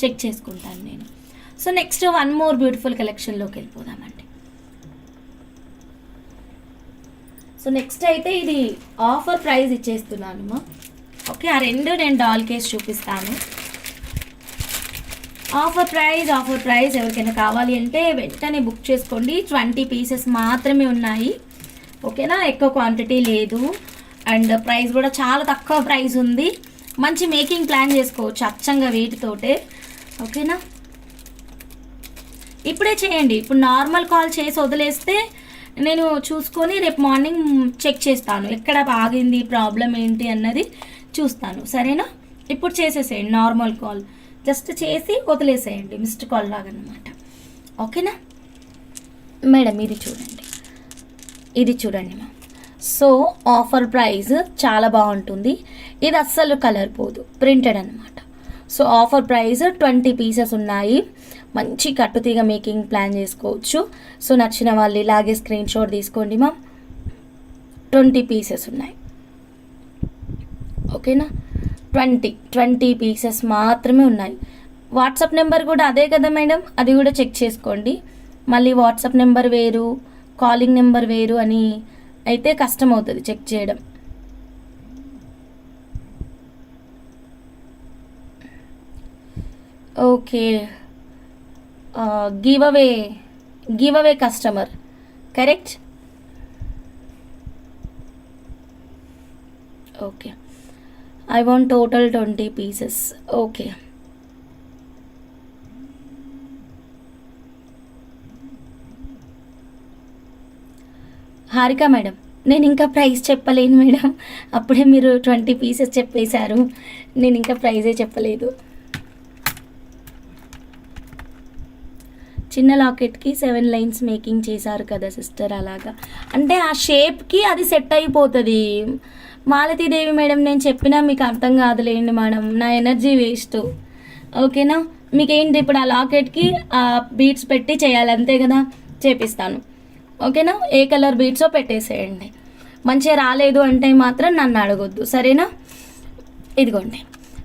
చెక్ చేసుకుంటాను నేను. సో నెక్స్ట్ 1 మోర్ బ్యూటిఫుల్ కలెక్షన్లోకి వెళ్ళిపోదామండి. సో నెక్స్ట్ అయితే ఇది ఆఫర్ ప్రైస్ ఇచ్చేస్తున్నాను. ఓకే, ఆ 2 నేను డాల్ కేస్ చూపిస్తాను. ఆఫర్ ప్రైస్ ఎవరికైనా కావాలి అంటే వెంటనే బుక్ చేసుకోండి. 20 పీసెస్ మాత్రమే ఉన్నాయి. ఓకేనా, ఎక్కువ క్వాంటిటీ లేదు, అండ్ ప్రైస్ కూడా చాలా తక్కువ ప్రైస్ ఉంది. మంచి మేకింగ్ ప్లాన్ చేసుకోవచ్చు అచ్చంగా వీటితోటే. ఓకేనా, ఇప్పుడే చేయండి. ఇప్పుడు నార్మల్ కాల్ చేసి వదిలేస్తే నేను చూసుకొని రేపు మార్నింగ్ చెక్ చేస్తాను ఎక్కడ ఆగింది, ప్రాబ్లం ఏంటి అన్నది చూస్తాను. సరేనా? ఇప్పుడు చేసేసేయండి నార్మల్ కాల్, జస్ట్ చేసి వదిలేసేయండి, మిస్డ్ కాల్ లాగా అనమాట. ఓకేనా మేడం? ఇది చూడండి మ్యామ్. సో ఆఫర్ ప్రైస్ చాలా బాగుంటుంది. ఇది అస్సలు కలర్ పోదు, ప్రింటెడ్ అనమాట. సో ఆఫర్ ప్రైస్ 20 పీసెస్ ఉన్నాయి. మంచి కట్టుతీగ మేకింగ్ ప్లాన్ చేసుకోవచ్చు. సో నచ్చిన వాళ్ళు ఇలాగే స్క్రీన్ షాట్ తీసుకోండి మ్యామ్. 20 పీసెస్ ఉన్నాయి. ఓకేనా? 20 పీసెస్ మాత్రమే ఉన్నాయి. వాట్సాప్ నెంబర్ కూడా అదే కదా మేడం, అది కూడా చెక్ చేసుకోండి. మళ్ళీ వాట్సాప్ నెంబర్ వేరు, కాలింగ్ నెంబర్ వేరు అని అయితే కష్టం అవుతుంది చెక్ చేయడం. Okay, give away customer, correct? Okay, I want total 20 pieces. Okay, Harika madam, నేను ఇంకా ప్రైస్ చెప్పలేను మేడం. అప్పుడే మీరు 20 పీసెస్ చెప్పేశారు, నేను ఇంకా ప్రైజే చెప్పలేదు. చిన్న లాకెట్కి 7 లైన్స్ మేకింగ్ చేశారు కదా సిస్టర్, అలాగా అంటే ఆ షేప్కి అది సెట్ అయిపోతుంది. మాలతీదేవి మేడం, నేను చెప్పినా మీకు అర్థం కాదులేండి మేడం, నా ఎనర్జీ వేస్ట్. ఓకేనా? మీకేంటి ఇప్పుడు ఆ లాకెట్కి ఆ బీడ్స్ పెట్టి చేయాలి అంతే కదా, చేపిస్తాను. ఓకేనా? ఏ కలర్ బీడ్సో పెట్టేసేయండి. మంచిగా రాలేదు అంటే మాత్రం నన్ను అడగొద్దు, సరేనా? ఇదిగోండి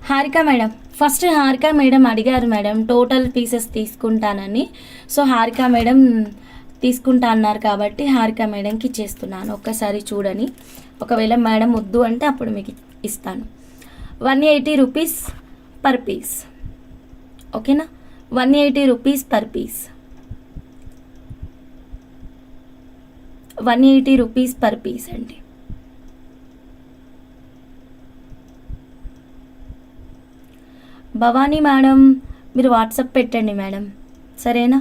Harika madam. First Harika madam అడిగారు మేడం టోటల్ పీసెస్ తీసుకుంటానని. సో హారిక మేడం తీసుకుంటా అన్నారు కాబట్టి హారిక మేడంకి ఇచ్చేస్తున్నాను. ఒక్కసారి చూడని, ఒకవేళ మేడం వద్దు అంటే అప్పుడు మీకు ఇస్తాను. 180 రూపీస్ పర్ పీస్. ఓకేనా? 180 rupees per piece. 180 rupees per piece అండి. భవానీ మేడం, మీరు వాట్సాప్ పెట్టండి మేడం, సరేనా?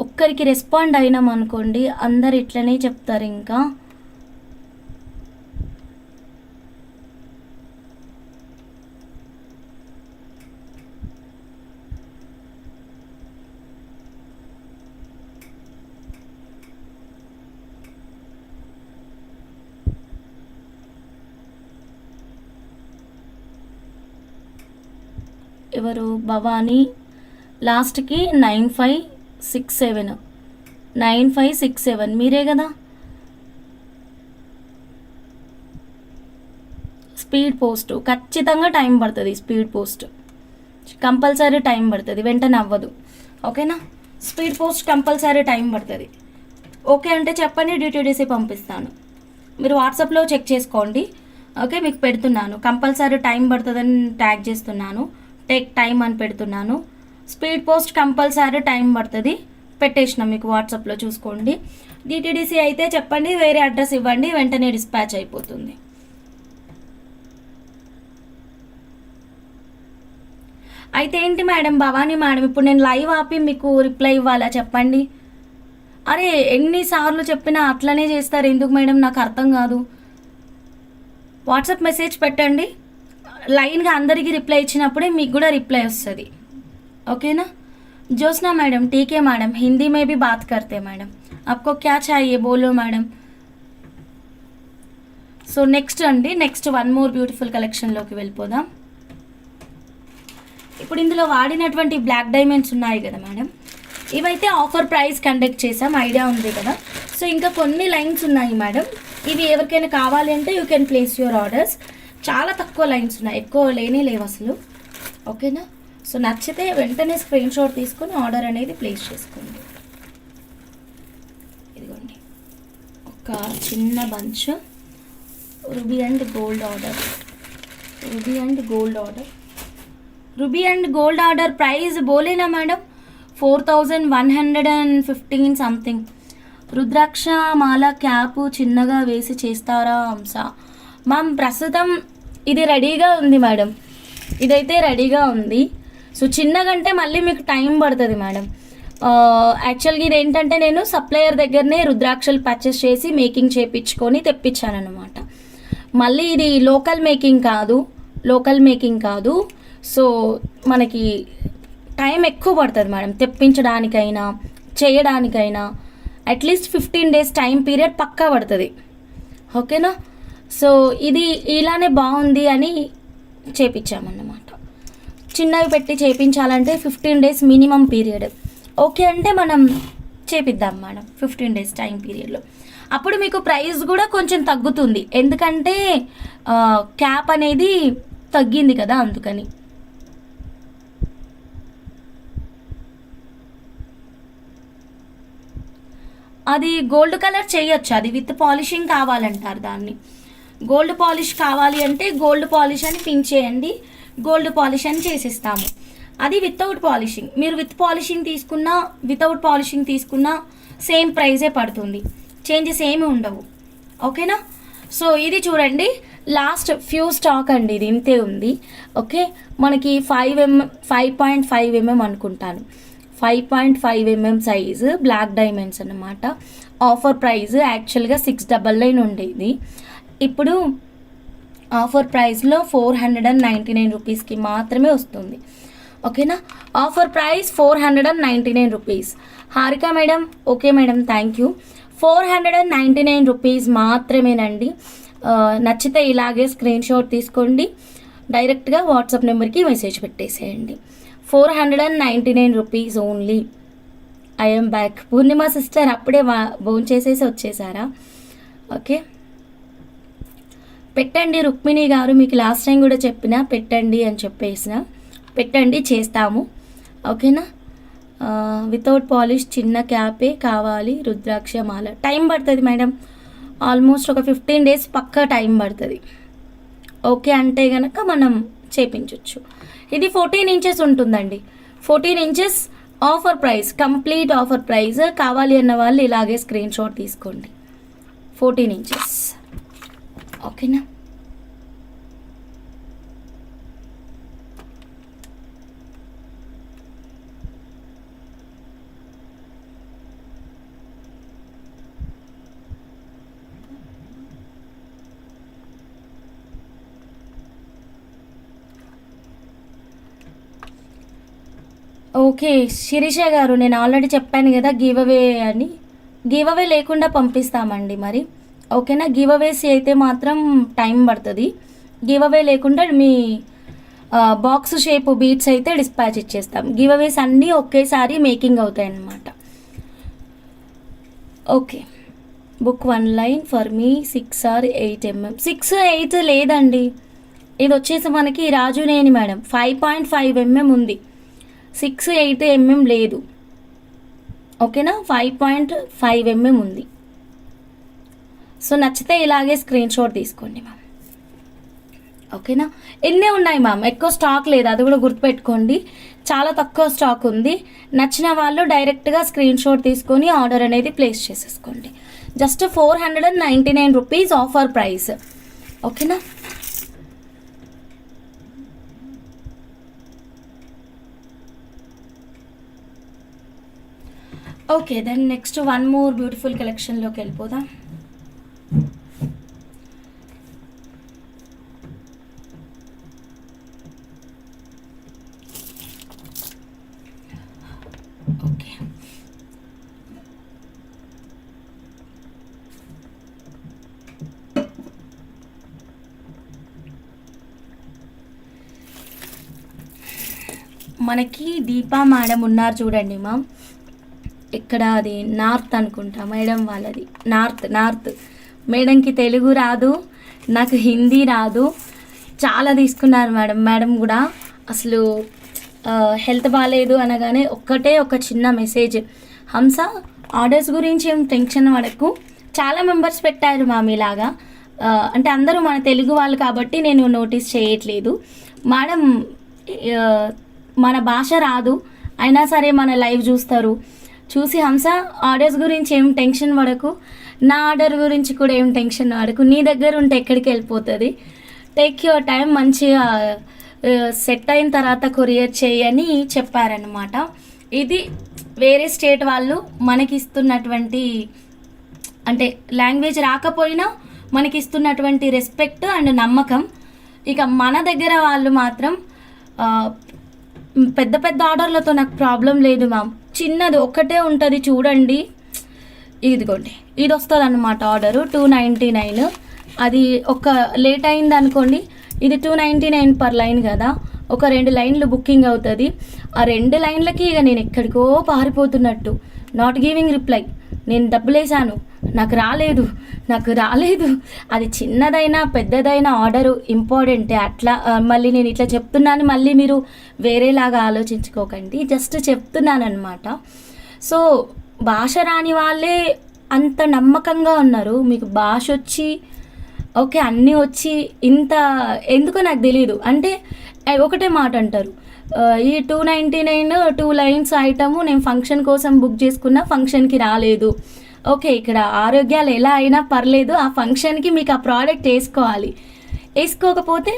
ఒక్కరికి రెస్పాండ్ అయినాం అనుకోండి, అందరు ఇట్లనే చెప్తారు. ఇంకా ఎవరు? భవానీ, లాస్ట్కి 9567 మీరే కదా? స్పీడ్ పోస్ట్ ఖచ్చితంగా టైం పడుతుంది. స్పీడ్ పోస్ట్ కంపల్సరీ టైం పడుతుంది, వెంటనే అవ్వదు. ఓకేనా? స్పీడ్ పోస్ట్ కంపల్సరీ టైం పడుతుంది. ఓకే అంటే చెప్పండి, డిటిడిసి పంపిస్తాను. మీరు వాట్సాప్లో చెక్ చేసుకోండి. ఓకే, మీకు పెడుతున్నాను. కంపల్సరీ టైం పడుతుందని ట్యాగ్ చేస్తున్నాను, టేక్ టైం అని పెడుతున్నాను. స్పీడ్ పోస్ట్ కంపల్సరీ టైం పడుతుంది, పెట్టేసిన మీకు వాట్సాప్లో చూసుకోండి. డిటిడిసి అయితే చెప్పండి, వేరే అడ్రస్ ఇవ్వండి, వెంటనే డిస్పాచ్ అయిపోతుంది. అయితే ఏంటి మేడం, భవానీ మేడం, ఇప్పుడు నేను లైవ్ ఆపి మీకు రిప్లై ఇవ్వాలా చెప్పండి? అరే ఎన్నిసార్లు చెప్పినా అట్లనే చేస్తారు ఎందుకు మేడం, నాకు అర్థం కాదు. వాట్సాప్ మెసేజ్ పెట్టండి, లైన్గా అందరికీ రిప్లై ఇచ్చినప్పుడే మీకు కూడా రిప్లై వస్తుంది. ఓకేనా? ज्योत्सना मैडम, ठीक है मैडम, हिंदी में भी बात करते हैं मैडम, आपको क्या चाहिए बोलो मैडम. సో నెక్స్ట్ అండి, నెక్స్ట్ వన్ మోర్ బ్యూటిఫుల్ కలెక్షన్లోకి వెళ్ళిపోదాం. ఇప్పుడు ఇందులో వాడినటువంటి బ్లాక్ డైమండ్స్ ఉన్నాయి కదా మేడం, ఇవైతే ఆఫర్ ప్రైస్ కండక్ట్ చేసాం, ఐడియా ఉంది కదా. సో ఇంకా కొన్ని లైన్స్ ఉన్నాయి మేడం, ఇవి ఎవరికైనా కావాలి అంటే you can place your orders. చాలా తక్కువ లైన్స్ ఉన్నాయి, ఎక్కువ లేవు అసలు. ఓకేనా? సో నచ్చితే వెంటనే స్క్రీన్ షాట్ తీసుకొని ఆర్డర్ అనేది ప్లేస్ చేసుకోండి. ఇదిగోండి ఒక చిన్న bunch ruby and gold order, ruby and gold order, ruby and gold order price బోలేనా మేడం? 4115 సంథింగ్. రుద్రాక్ష మాల క్యాప్ చిన్నగా వేసి చేస్తారా హంస? మ్యామ్ ప్రస్తుతం ఇది రెడీగా ఉంది మేడం, ఇదైతే రెడీగా ఉంది. సో చిన్నగంటే మళ్ళీ మీకు టైం పడుతుంది మేడం. యాక్చువల్గా ఇది ఏంటంటే నేను సప్లయర్ దగ్గరనే రుద్రాక్షలు పర్చేస్ చేసి మేకింగ్ చేయించుకొని తెప్పించాను అనమాట. మళ్ళీ ఇది లోకల్ మేకింగ్ కాదు. సో మనకి టైం ఎక్కువ పడుతుంది మేడం, తెప్పించడానికైనా చేయడానికైనా అట్లీస్ట్ 15 days టైం పీరియడ్ పక్కా పడుతుంది. ఓకేనా? సో ఇది ఇలానే బాగుంది అని చేపించామన్నమాట. చిన్నవి పెట్టి చేయించాలంటే 15 days మినిమం పీరియడ్. ఓకే అంటే మనం చేపిద్దాం మేడం 15 days టైం పీరియడ్లో. అప్పుడు మీకు ప్రైస్ కూడా కొంచెం తగ్గుతుంది, ఎందుకంటే క్యాప్ అనేది తగ్గింది కదా, అందుకని. అది గోల్డ్ కలర్ చేయొచ్చు, అది విత్ పాలిషింగ్ కావాలంటారు దాన్ని. గోల్డ్ పాలిష్ కావాలి అంటే గోల్డ్ పాలిష్ అని పిన్ చేయండి, గోల్డ్ పాలిష్ అని చేసిస్తాము. అది వితౌట్ పాలిషింగ్, మీరు విత్ పాలిషింగ్ తీసుకున్నా వితౌట్ పాలిషింగ్ తీసుకున్నా సేమ్ ప్రైజే పడుతుంది, చేంజెస్ ఏమి ఉండవు. ఓకేనా? సో ఇది చూడండి, లాస్ట్ ఫ్యూ స్టాక్ అండి, ఇది ఇంతే ఉంది. ఓకే, మనకి 5.5 mm అనుకుంటాను, 5.5 mm సైజు బ్లాక్ డైమండ్స్ అన్నమాట. ఆఫర్ ప్రైస్ యాక్చువల్గా 699 ఉండేది, ఇప్పుడు ఆఫర్ ప్రైస్లో 499 రూపీస్కి మాత్రమే వస్తుంది. ఓకేనా? Offer price 499 rupees. Harika madam, okay madam, thank you. 499 rupees మాత్రమేనండి. నచ్చితే ఇలాగే స్క్రీన్ షాట్ తీసుకోండి, డైరెక్ట్గా వాట్సాప్ నెంబర్కి మెసేజ్ పెట్టేసేయండి. 499 rupees only. I'm back. Purnima sister అప్పుడే భోంచేసేసి వచ్చేసారా? ఓకే, పెట్టండి రుక్మిణి గారు, మీకు లాస్ట్ టైం కూడా చెప్పిన పెట్టండి అని చెప్పేసిన, పెట్టండి చేస్తాము. ఓకేనా? వితౌట్ పాలిష్ చిన్న క్యాపే కావాలి, రుద్రాక్ష మాల. టైం పడుతుంది మేడం, ఆల్మోస్ట్ ఒక 15 days పక్కా టైం పడుతుంది. ఓకే అంటే కనుక మనం చేపించవచ్చు. ఇది 14 inches ఉంటుందండి, 14 inches offer price, complete offer price. కావాలి అన్న వాళ్ళు ఇలాగే స్క్రీన్ షాట్ తీసుకోండి. 14 inches. ఓకేనా? ఓకే శిరీష గారు, నేను ఆల్రెడీ చెప్పాను కదా గివ్ అవే అని, గివ్ అవే లేకుండా పంపిస్తామండి మరి. ఓకేనా? గివ్ అవేస్ అయితే మాత్రం టైం పడుతుంది, గివ్ అవే లేకుండా మీ బాక్స్ షేప్ బీట్స్ అయితే డిస్పాచ్ ఇచ్చేస్తాం. గివ్ అవేస్ అన్నీ ఒకేసారి మేకింగ్ అవుతాయి అన్నమాట. Okay, book 1 line for me 6 or 8 mm. 6, 8 లేదండి, ఇది వచ్చేసి మనకి రాజునేని మేడం 5.5 mm ఉంది, 6, 8 mm లేదు. ఓకేనా? 5.5 mm ఉంది. సో నచ్చితే ఇలాగే స్క్రీన్ షాట్ తీసుకోండి మ్యామ్. ఓకేనా? ఎన్నే ఉన్నాయి మ్యామ్, ఎక్కువ స్టాక్ లేదు, అది కూడా గుర్తుపెట్టుకోండి, చాలా తక్కువ స్టాక్ ఉంది. నచ్చిన వాళ్ళు డైరెక్ట్గా స్క్రీన్ షాట్ తీసుకొని ఆర్డర్ అనేది ప్లేస్ చేసేసుకోండి. Just 499 rupees offer price. ఓకేనా? Okay, then next one more beautiful కలెక్షన్లోకి వెళ్ళిపోదాం. ఓకే, మనకి దీపా మేడం ఉన్నారు చూడండి మ్యామ్, ఇక్కడ అది నార్త్ అనుకుంటా మేడం వాళ్ళది, నార్త్. మేడంకి తెలుగు రాదు, నాకు హిందీ రాదు, చాలా తీసుకున్నారు మేడం కూడా. అసలు హెల్త్ బాగాలేదు అనగానే ఒక్కటే ఒక చిన్న మెసేజ్, హంస ఆర్డర్స్ గురించి ఏం టెన్షన్ పడకు, చాలా మెంబర్స్ పెట్టారు మ్యామ్ ఇలాగా, అంటే అందరూ మన తెలుగు వాళ్ళు కాబట్టి నేను నోటీస్ చేయట్లేదు మేడం. మన భాష రాదు అయినా సరే మన లైవ్ చూస్తారు. చూసి హంస ఆర్డర్స్ గురించి ఏం టెన్షన్ పడకు, నా ఆర్డర్ గురించి కూడా ఏం టెన్షన్ పడకు, నీ దగ్గర ఉంటే ఎక్కడికి వెళ్ళిపోతుంది, టేక్ యువర్ టైం, మంచిగా సెట్ అయిన తర్వాత కొరియర్ చేయని చెప్పారనమాట. ఇది వేరే స్టేట్ వాళ్ళు మనకి ఇస్తున్నటువంటి, అంటే లాంగ్వేజ్ రాకపోయినా మనకి ఇస్తున్నటువంటి రెస్పెక్ట్ అండ్ నమ్మకం. ఇక మన దగ్గర వాళ్ళు మాత్రం పెద్ద పెద్ద ఆర్డర్లతో నాకు ప్రాబ్లం లేదు మ్యామ్, చిన్నది ఒక్కటే ఉంటుంది చూడండి, ఇదిగోండి ఇది వస్తుంది అన్నమాట ఆర్డరు 299. అది ఒక లేట్ అయింది అనుకోండి, ఇది 299 పర్ లైన్ కదా, ఒక 2 లైన్లు బుకింగ్ అవుతుంది. ఆ 2 లైన్లకి ఇక నేను ఎక్కడికో పారిపోతున్నట్టు, నాట్ గివింగ్ రిప్లై, నేను డబ్బులు వేసాను నాకు రాలేదు. అది చిన్నదైనా పెద్దదైనా ఆర్డరు ఇంపార్టెంటే. అట్లా మళ్ళీ నేను ఇట్లా చెప్తున్నాను, మళ్ళీ మీరు వేరేలాగా ఆలోచించుకోకండి, జస్ట్ చెప్తున్నాను అనమాట. సో భాష రాని వాళ్ళే అంత నమ్మకంగా ఉన్నారు. మీకు భాష వచ్చి ఓకే అన్నీ వచ్చి ఇంత ఎందుకో నాకు తెలియదు. అంటే ఒకటే మాట అంటారు, ఈ 299 2 లైన్స్ ఐటము నేను ఫంక్షన్ కోసం బుక్ చేసుకున్న, ఫంక్షన్కి రాలేదు. ఓకే, ఇక్కడ ఆరోగ్యాలు ఎలా అయినా పర్లేదు, ఆ ఫంక్షన్కి మీకు ఆ ప్రోడక్ట్ వేసుకోవాలి, వేసుకోకపోతే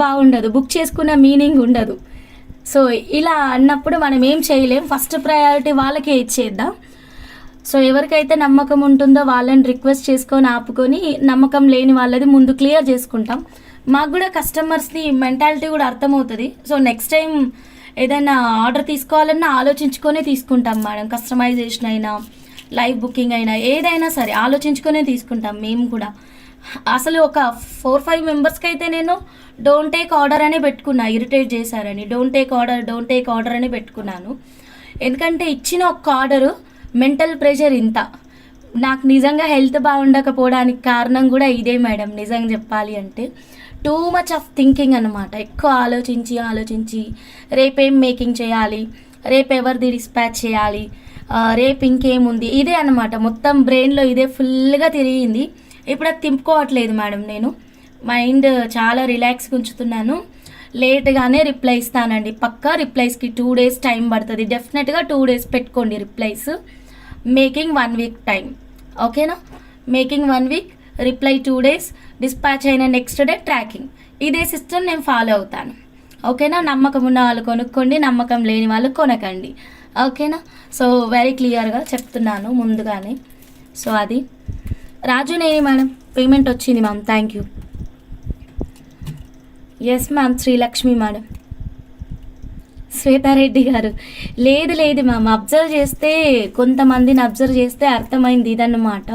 బాగుండదు, బుక్ చేసుకున్న మీనింగ్ ఉండదు. సో ఇలా అన్నప్పుడు మనం ఏం చేయలేం, ఫస్ట్ ప్రయారిటీ వాళ్ళకే ఇచ్చేద్దాం. సో ఎవరికైతే నమ్మకం ఉంటుందో వాళ్ళని రిక్వెస్ట్ చేసుకొని ఆపుకొని, నమ్మకం లేని వాళ్ళది ముందు క్లియర్ చేసుకుంటాం. మాకు కూడా కస్టమర్స్ని మెంటాలిటీ కూడా అర్థమవుతుంది. సో నెక్స్ట్ టైం ఏదైనా ఆర్డర్ తీసుకోవాలన్నా ఆలోచించుకొనే తీసుకుంటాం మేడం. కస్టమైజేషన్ అయినా లైవ్ బుకింగ్ అయినా ఏదైనా సరే ఆలోచించుకొనే తీసుకుంటాం మేము కూడా. అసలు ఒక 4-5 మెంబర్స్కి అయితే నేను డోంట్ టేక్ ఆర్డర్ అనే పెట్టుకున్నా, ఇరిటేట్ చేశారని డోంట్ టేక్ ఆర్డర్ అని పెట్టుకున్నాను. ఎందుకంటే ఇచ్చిన ఒక్క ఆర్డరు మెంటల్ ప్రెషర్ ఇంత. నాకు నిజంగా హెల్త్ బాగుండకపోవడానికి కారణం కూడా ఇదే మేడం. నిజంగా చెప్పాలి అంటే టూ మచ్ ఆఫ్ థింకింగ్ అనమాట. ఎక్కువ ఆలోచించి రేపేం మేకింగ్ చేయాలి, రేపు ఎవరిది డిస్పాచ్ చేయాలి, రేపు ఇంకేముంది, ఇదే అనమాట. మొత్తం బ్రెయిన్లో ఇదే ఫుల్గా తిరిగింది. ఇప్పుడు అది తిప్పుకోవట్లేదు మేడం. నేను మైండ్ చాలా రిలాక్స్గా ఉంచుతున్నాను. లేట్గానే రిప్లై ఇస్తానండి, పక్కా రిప్లైస్కి 2 days టైం పడుతుంది. డెఫినెట్గా 2 days పెట్టుకోండి రిప్లైస్. మేకింగ్ 1 week టైం, ఓకేనా? Making 1 week, reply 2 days, dispatch అయిన నెక్స్ట్ డే ట్రాకింగ్. ఇదే సిస్టమ్ నేను ఫాలో అవుతాను, ఓకేనా? నమ్మకం ఉన్న వాళ్ళు కొనుక్కోండి, నమ్మకం లేని వాళ్ళు కొనకండి, ఓకేనా? సో వెరీ క్లియర్గా చెప్తున్నాను ముందుగానే. సో అది రాజునేని మేడం పేమెంట్ వచ్చింది ma'am, thank you. Yes ma'am, Sreelakshmi madam. Swetha Reddy గారు, లేదు మ్యామ్, అబ్జర్వ్ చేస్తే కొంతమందిని అబ్జర్వ్ చేస్తే అర్థమైంది ఇదన్నమాట.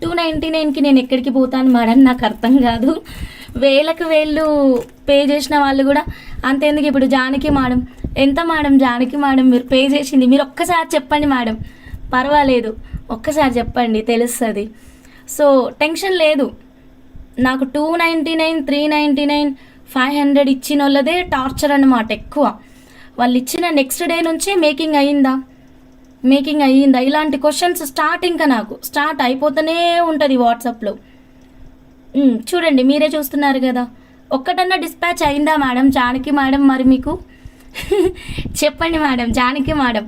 299కి నేను ఎక్కడికి పోతాను మేడం, నాకు అర్థం కాదు. వేలకు వేళ్ళు పే చేసిన వాళ్ళు కూడా అంతెందుకు. ఇప్పుడు జానకి మేడం, ఎంత మేడం జానకి మేడం మీరు పే చేసింది, మీరు ఒక్కసారి చెప్పండి మేడం, పర్వాలేదు ఒక్కసారి చెప్పండి తెలుస్తుంది. సో టెన్షన్ లేదు నాకు. 299, 399, 500 ఇచ్చిన వాళ్ళదే టార్చర్ అన్నమాట ఎక్కువ. వాళ్ళు ఇచ్చిన నెక్స్ట్ డే నుంచే మేకింగ్ అయ్యిందా ఇలాంటి క్వశ్చన్స్ ఇంకా నాకు స్టార్ట్ అయిపోతూనే ఉంటుంది వాట్సాప్లో. చూడండి మీరే చూస్తున్నారు కదా, ఒక్కటన్నా డిస్పాచ్ అయిందా మేడం జానకి మేడం? మరి మీకు చెప్పండి మేడం జానకి మేడం,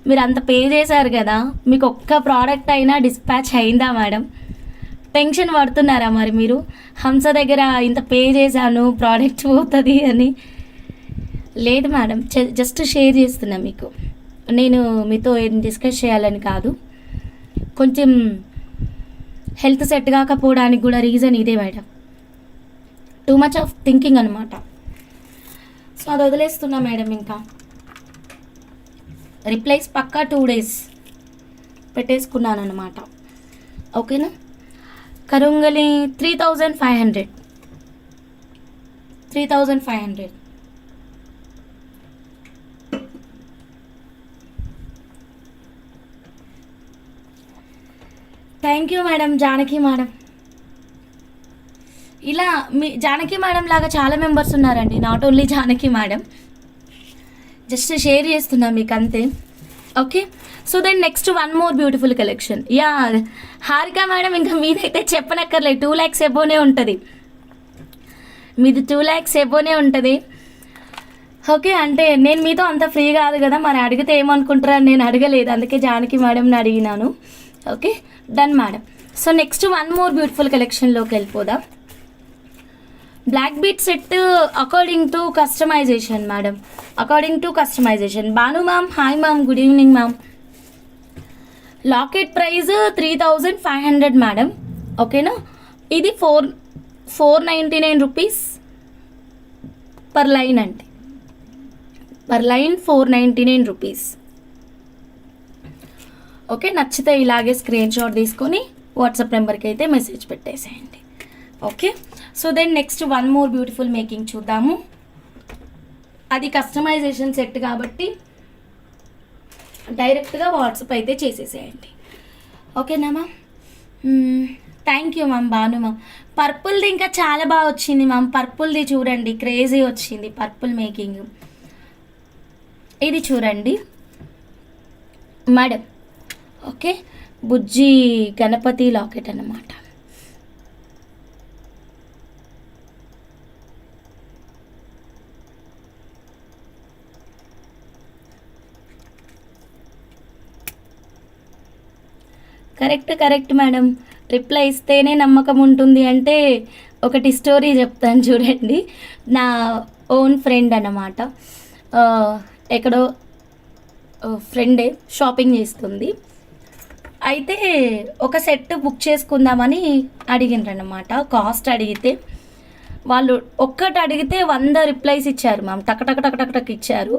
మీరు అంత పే చేశారు కదా, మీకు ఒక్క ప్రోడక్ట్ అయినా డిస్పాచ్ అయిందా మేడం? టెన్షన్ పడుతున్నారా మరి మీరు? హంస దగ్గర ఇంత పే చేశాను ప్రోడక్ట్ పోతుంది అని. లేదు మేడం, జస్ట్ షేర్ చేస్తున్నా మీకు. నేను మీతో ఏం డిస్కస్ చేయాలని కాదు, కొంచెం హెల్త్ సెట్ కాకపోవడానికి కూడా రీజన్ ఇదే madam, too much of thinking అనమాట. సో అది వదిలేస్తున్నా మేడం. ఇంకా రిప్లైస్ పక్కా 2 days పెట్టేసుకున్నాను అనమాట, ఓకేనా? Karungali 3500. Thank you madam Janaki madam. ఇలా మీ జానకి మేడం లాగా చాలా మెంబర్స్ ఉన్నారండి, not only Janaki madam. Just share చేస్తున్నా మీకు అంతే, okay. So then next one more beautiful collection. Yeah Harika madam, ఇంకా మీదైతే చెప్పనక్కర్లేదు, 2 lakhs ఎబోనే ఉంటుంది, మీది 2 lakhs ఎబోనే ఉంటుంది. ఓకే, అంటే నేను మీతో అంత ఫ్రీ కాదు కదా, మరి అడిగితే ఏమనుకుంటారని నేను అడగలేదు, అందుకే జానకి మేడంని అడిగినాను. Okay done madam. So next one more beautiful కలెక్షన్లోకి వెళ్ళిపోదాం. Black bead set according to customisation madam, according to customisation. Bhanu ma'am hi ma'am, good evening ma'am. Locket price 3500 madam. ఓకేనా, ఇది 499 రూపీస్ పర్ లైన్ అండి, పర్ లైన్ 499 రూపీస్. ఓకే, నచ్చితే ఇలాగే స్క్రీన్ షాట్ తీసుకొని వాట్సాప్ నెంబర్కి అయితే మెసేజ్ పెట్టేసేయండి. Okay, so then next one more beautiful making చూద్దాము. అది కస్టమైజేషన్ సెట్ కాబట్టి డైరెక్ట్గా వాట్సాప్ అయితే చేసేసేయండి. ఓకేనా ma'am? Thank you ma'am. Bhanu ma'am, పర్పుల్ది ఇంకా చాలా బాగా వచ్చింది మ్యామ్. పర్పుల్ది చూడండి, క్రేజీ వచ్చింది పర్పుల్ మేకింగ్. ఇది చూడండి మేడం. ఓకే, బుజ్జి గణపతి లాకెట్ అన్నమాట. కరెక్ట్ మేడం, రిప్లై ఇస్తేనే నమ్మకం ఉంటుంది అంటే ఒకటి స్టోరీ చెప్తాను చూడండి. నా ఓన్ ఫ్రెండ్ అన్నమాట, ఎక్కడో ఫ్రెండే షాపింగ్ చేస్తుంది, అయితే ఒక సెట్ బుక్ చేసుకుందామని అడిగిండ్రన్నమాట. కాస్ట్ అడిగితే వాళ్ళు ఒక్కటి అడిగితే 100 రిప్లైస్ ఇచ్చారు మ్యామ్, టక్ టక్ టక్ టక్ టక్ ఇచ్చారు.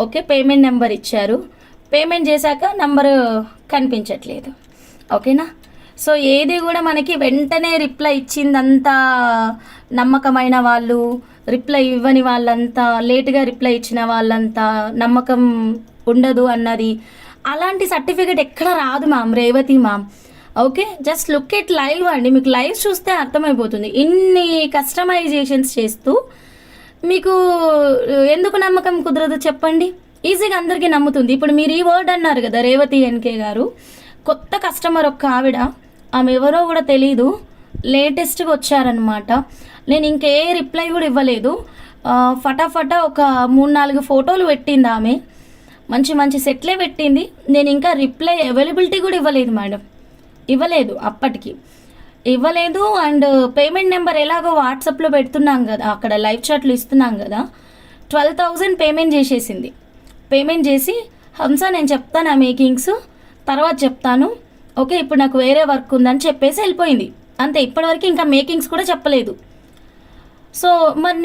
ఓకే, పేమెంట్ నెంబర్ ఇచ్చారు, పేమెంట్ చేశాక నంబరు కనిపించట్లేదు. ఓకేనా, సో ఏది కూడా మనకి వెంటనే రిప్లై ఇచ్చిందంతా నమ్మకమైన వాళ్ళు, రిప్లై ఇవ్వని వాళ్ళంతా, లేట్గా రిప్లై ఇచ్చిన వాళ్ళంతా నమ్మకం ఉండదు అన్నది, అలాంటి సర్టిఫికేట్ ఎక్కడ రాదు ma'am, Revathi ma'am. Okay, just look at live అండి, మీకు లైవ్ చూస్తే అర్థమైపోతుంది. ఇన్ని కస్టమైజేషన్స్ చేస్తూ మీకు ఎందుకు నమ్మకం కుదరదు చెప్పండి? ఈజీగా అందరికీ నమ్ముతుంది. ఇప్పుడు మీరు ఈ వర్డ్ అన్నారు కదా, రేవతి ఎన్కే గారు, కొత్త కస్టమర్ ఒక ఆవిడ, ఆమె ఎవరో కూడా తెలీదు, లేటెస్ట్గా వచ్చారనమాట. నేను ఇంకే రిప్లై కూడా ఇవ్వలేదు, ఫటాఫటా ఒక 3-4 ఫోటోలు పెట్టింది ఆమె, మంచి మంచి సెట్లే పెట్టింది. నేను ఇంకా రిప్లై అవైలబిలిటీ కూడా ఇవ్వలేదు మేడం, ఇవ్వలేదు, అప్పటికి ఇవ్వలేదు. అండ్ పేమెంట్ నెంబర్ ఎలాగో వాట్సాప్లో పెడుతున్నాం కదా, అక్కడ లైవ్ చాట్లు ఇస్తున్నాం కదా, 12,000 పేమెంట్ చేసేసింది. పేమెంట్ చేసి హంస నేను చెప్తాను ఆ మేకింగ్స్ తర్వాత చెప్తాను, ఓకే ఇప్పుడు నాకు వేరే వర్క్ ఉందని చెప్పేసి వెళ్ళిపోయింది అంతే. ఇప్పటివరకు ఇంకా మేకింగ్స్ కూడా చెప్పలేదు. సో మరి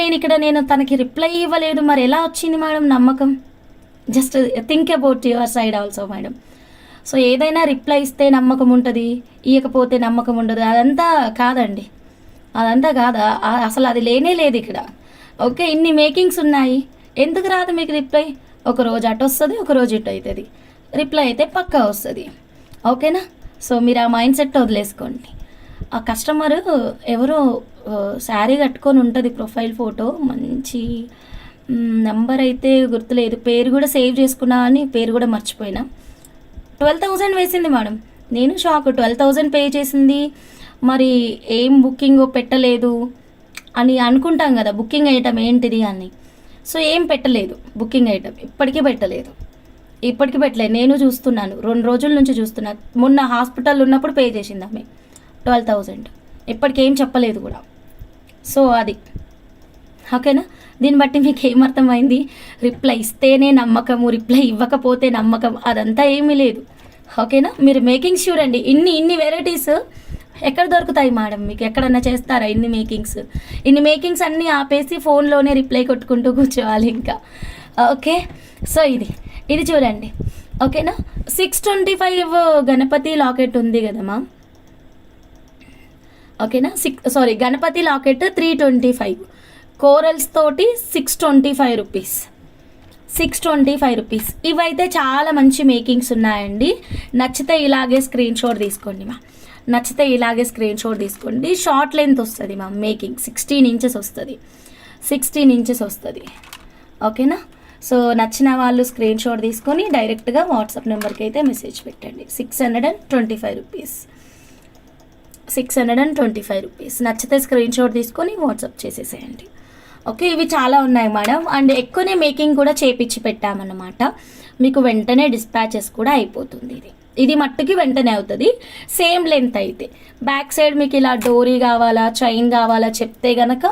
నేను తనకి రిప్లై ఇవ్వలేదు, మరి ఎలా వచ్చింది మేడం నమ్మకం? Just think about your side also madam. So ఏదైనా రిప్లై ఇస్తే నమ్మకం ఉంటుంది, ఇవ్వకపోతే నమ్మకం ఉండదు, అదంతా కాదండి, అదంతా కాదు, అసలు అది లేనే లేదు ఇక్కడ. ఓకే, ఇన్ని మేకింగ్స్ ఉన్నాయి, ఎందుకు రాదు మీకు రిప్లై? ఒక రోజు అటు వస్తుంది, ఒక రోజు ఇటు అవుతుంది, రిప్లై అయితే పక్కా వస్తుంది. ఓకేనా, సో మీరు ఆ మైండ్ సెట్ వదిలేసుకోండి. ఆ కస్టమరు ఎవరో శారీ కట్టుకొని ఉంటుంది, ప్రొఫైల్ ఫోటో, మంచి నెంబర్ అయితే గుర్తులేదు, పేరు కూడా సేవ్ చేసుకున్నా అని పేరు కూడా మర్చిపోయినా. 12,000 వేసింది మేడం, నేను షాక్. 12,000 పే చేసింది, మరి ఏం బుకింగ్ పెట్టలేదు అని అనుకుంటాం కదా, బుకింగ్ ఐటమ్ ఏంటిది అని. సో ఏం పెట్టలేదు, బుకింగ్ ఐటమ్ ఇప్పటికీ పెట్టలేదు. నేను చూస్తున్నాను, 2 రోజుల నుంచి చూస్తున్నాను. మొన్న హాస్పిటల్ ఉన్నప్పుడు పే చేసింది ఆమె 12,000, ఇప్పటికేం చెప్పలేదు కూడా. సో అది ఓకేనా, దీన్ని బట్టి మీకు ఏమర్థమైంది? రిప్లై ఇస్తేనే నమ్మకము, రిప్లై ఇవ్వకపోతే నమ్మకం, అదంతా ఏమీ లేదు. ఓకేనా, మీరు మేకింగ్స్ చూడండి, ఇన్ని వెరైటీస్ ఎక్కడ దొరుకుతాయి మేడం? మీకు ఎక్కడన్నా చేస్తారా ఇన్ని మేకింగ్స్ అన్నీ ఆపేసి ఫోన్లోనే రిప్లై కొట్టుకుంటూ కూర్చోవాలి ఇంకా. ఓకే, సో ఇది చూడండి. ఓకేనా, 625 గణపతి లాకెట్ ఉంది కదమ్మా. ఓకేనా, గణపతి లాకెట్ 325, కోరల్స్ తోటి 625 రూపీస్. 625 రూపీస్. ఇవైతే చాలా మంచి మేకింగ్స్ ఉన్నాయండి. నచ్చితే ఇలాగే స్క్రీన్ షాట్ తీసుకోండి మా, షార్ట్ లెంత్ వస్తుంది మా, మేకింగ్ 16 ఇంచెస్ వస్తుంది. ఓకేనా, సో నచ్చిన వాళ్ళు స్క్రీన్ షాట్ తీసుకొని డైరెక్ట్గా వాట్సాప్ నెంబర్కి అయితే మెసేజ్ పెట్టండి. 625 రూపీస్, 625 రూపీస్. నచ్చితే స్క్రీన్ షాట్ తీసుకొని వాట్సాప్ చేసేసేయండి. ఓకే, ఇవి చాలా ఉన్నాయి మేడం. అండ్ ఎక్కువనే మేకింగ్ కూడా చేపించి పెట్టామన్నమాట. మీకు వెంటనే డిస్పాచెస్ కూడా అయిపోతుంది. ఇది మట్టుకి వెంటనే అవుతుంది. సేమ్ లెంత్ అయితే బ్యాక్ సైడ్ మీకు ఇలా డోరీ కావాలా, చైన్ కావాలా చెప్తే గనక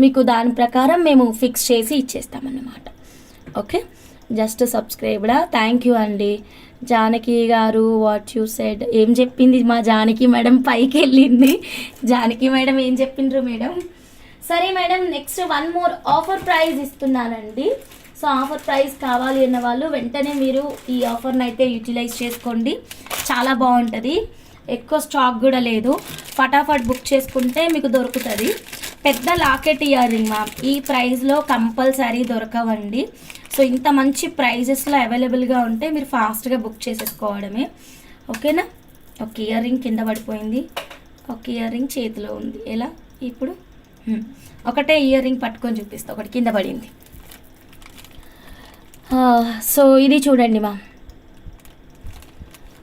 మీకు దాని ప్రకారం మేము ఫిక్స్ చేసి ఇచ్చేస్తామన్నమాట. ఓకే, జస్ట్ సబ్స్క్రైబ్డా. థ్యాంక్ యూ అండి. జానకి గారు వాట్ యూ సెడ్, ఏం చెప్పింది మా జానకి మేడం? పైకి వెళ్ళింది. జానకి మేడం ఏం చెప్పిండ్రు మేడం? సరే madam, next 1 more offer price ఇస్తున్నానండి. సో ఆఫర్ ప్రైస్ కావాలి అన్న వాళ్ళు వెంటనే మీరు ఈ ఆఫర్ని అయితే యూటిలైజ్ చేసుకోండి. చాలా బాగుంటుంది. ఎక్కువ స్టాక్ కూడా లేదు. ఫటాఫట్ బుక్ చేసుకుంటే మీకు దొరుకుతుంది. పెద్ద లాకెట్ ఇయర్ రింగ్ మ్యామ్ ఈ ప్రైస్లో కంపల్సరీ దొరకవండి. సో ఇంత మంచి ప్రైజెస్లో అవైలబుల్గా ఉంటే మీరు ఫాస్ట్గా బుక్ చేసేసుకోవడమే. ఓకేనా? ఒక ఇయర్ రింగ్ కింద పడిపోయింది, ఒక ఇయర్ రింగ్ చేతిలో ఉంది. ఎలా ఇప్పుడు? ఒకటే ఇయర్ రింగ్ పట్టుకొని చూపిస్తా, ఒకటి కింద పడింది. సో ఇది చూడండి మా,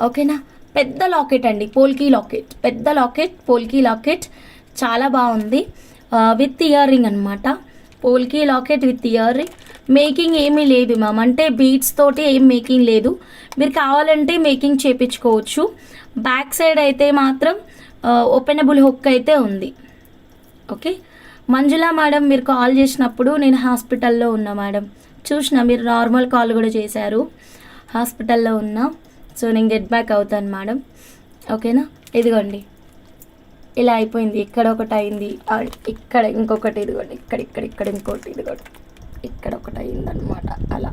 ఓకేనా? పెద్ద లాకెట్ అండి, పోల్కీ లాకెట్. పెద్ద లాకెట్, పోల్కీ లాకెట్ చాలా బాగుంది. విత్ ఇయర్ రింగ్ అనమాట. Polki locket with ear ring. Making ఏమీ లేదు మ్యామ్, అంటే బీడ్స్ తోటి ఏం మేకింగ్ లేదు. మీరు కావాలంటే మేకింగ్ చేయించుకోవచ్చు. బ్యాక్ సైడ్ అయితే మాత్రం ఓపెనబుల్ హుక్ అయితే ఉంది. ఓకే, మంజుల మేడం మీరు కాల్ చేసినప్పుడు నేను హాస్పిటల్లో ఉన్నా మేడం. చూసిన మీరు నార్మల్ కాల్ కూడా చేశారు. హాస్పిటల్లో ఉన్నా. సో నేను గెట్ బ్యాక్ అవుతాను మేడం. ఓకేనా? ఇదిగోండి ఇలా అయిపోయింది. ఇక్కడ ఒకటి అయింది, ఇక్కడ ఇంకొకటి, ఇదిగోండి ఇక్కడ ఇంకోటి, ఇదిగోండి ఇక్కడ ఒకటి అయిందనమాట అలా.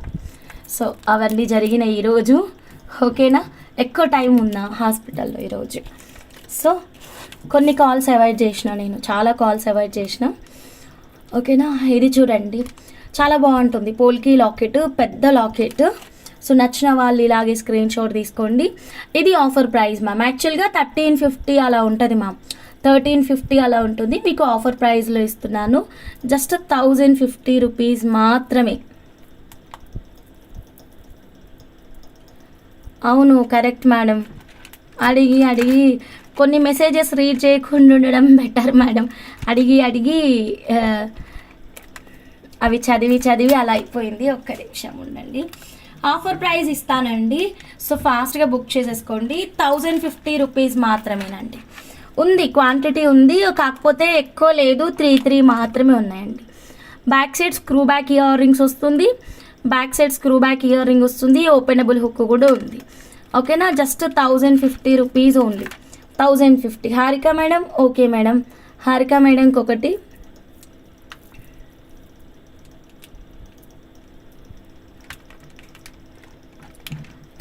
సో అవన్నీ జరిగిన ఈరోజు. ఓకేనా? ఎక్కువ టైం ఉన్నా హాస్పిటల్లో ఈరోజు. సో కొన్ని కాల్స్ అవాయిడ్ చేసిన, నేను చాలా కాల్స్ అవాయిడ్ చేసిన. ఓకేనా? ఇది చూడండి చాలా బాగుంటుంది. పోల్కీ లాకెట్, పెద్ద లాకెట్. సో నచ్చిన వాళ్ళు ఇలాగే స్క్రీన్ షాట్ తీసుకోండి. ఇది ఆఫర్ ప్రైస్ మ్యామ్. యాక్చువల్గా 1350 అలా ఉంటుంది మ్యామ్, 1350 అలా ఉంటుంది. మీకు ఆఫర్ ప్రైస్లో ఇస్తున్నాను. జస్ట్ 1050 రూపీస్ మాత్రమే. అవును, కరెక్ట్ మేడం. అడిగి కొన్ని మెసేజెస్ రీడ్ చేయకుండా ఉండడం బెటర్ మేడం. అడిగి అవి చదివి అలా అయిపోయింది. ఒక్క నిమిషం ఉండండి. ఆఫర్ ప్రైస్ ఇస్తానండి. సో ఫాస్ట్గా బుక్ చేసేసుకోండి. 1050 రూపీస్ మాత్రమేనండి. ఉంది, క్వాంటిటీ ఉంది, కాకపోతే ఎక్కువ లేదు. 3 మాత్రమే ఉన్నాయండి. Back side screw back ear rings వస్తుంది. Back side screw back ear ring వస్తుంది. ఓపెనబుల్ హుక్ కూడా ఉంది. ఓకేనా? Just 1050 rupees only. 1050. Harika madam, okay madam. Harika మేడంకి ఒకటి.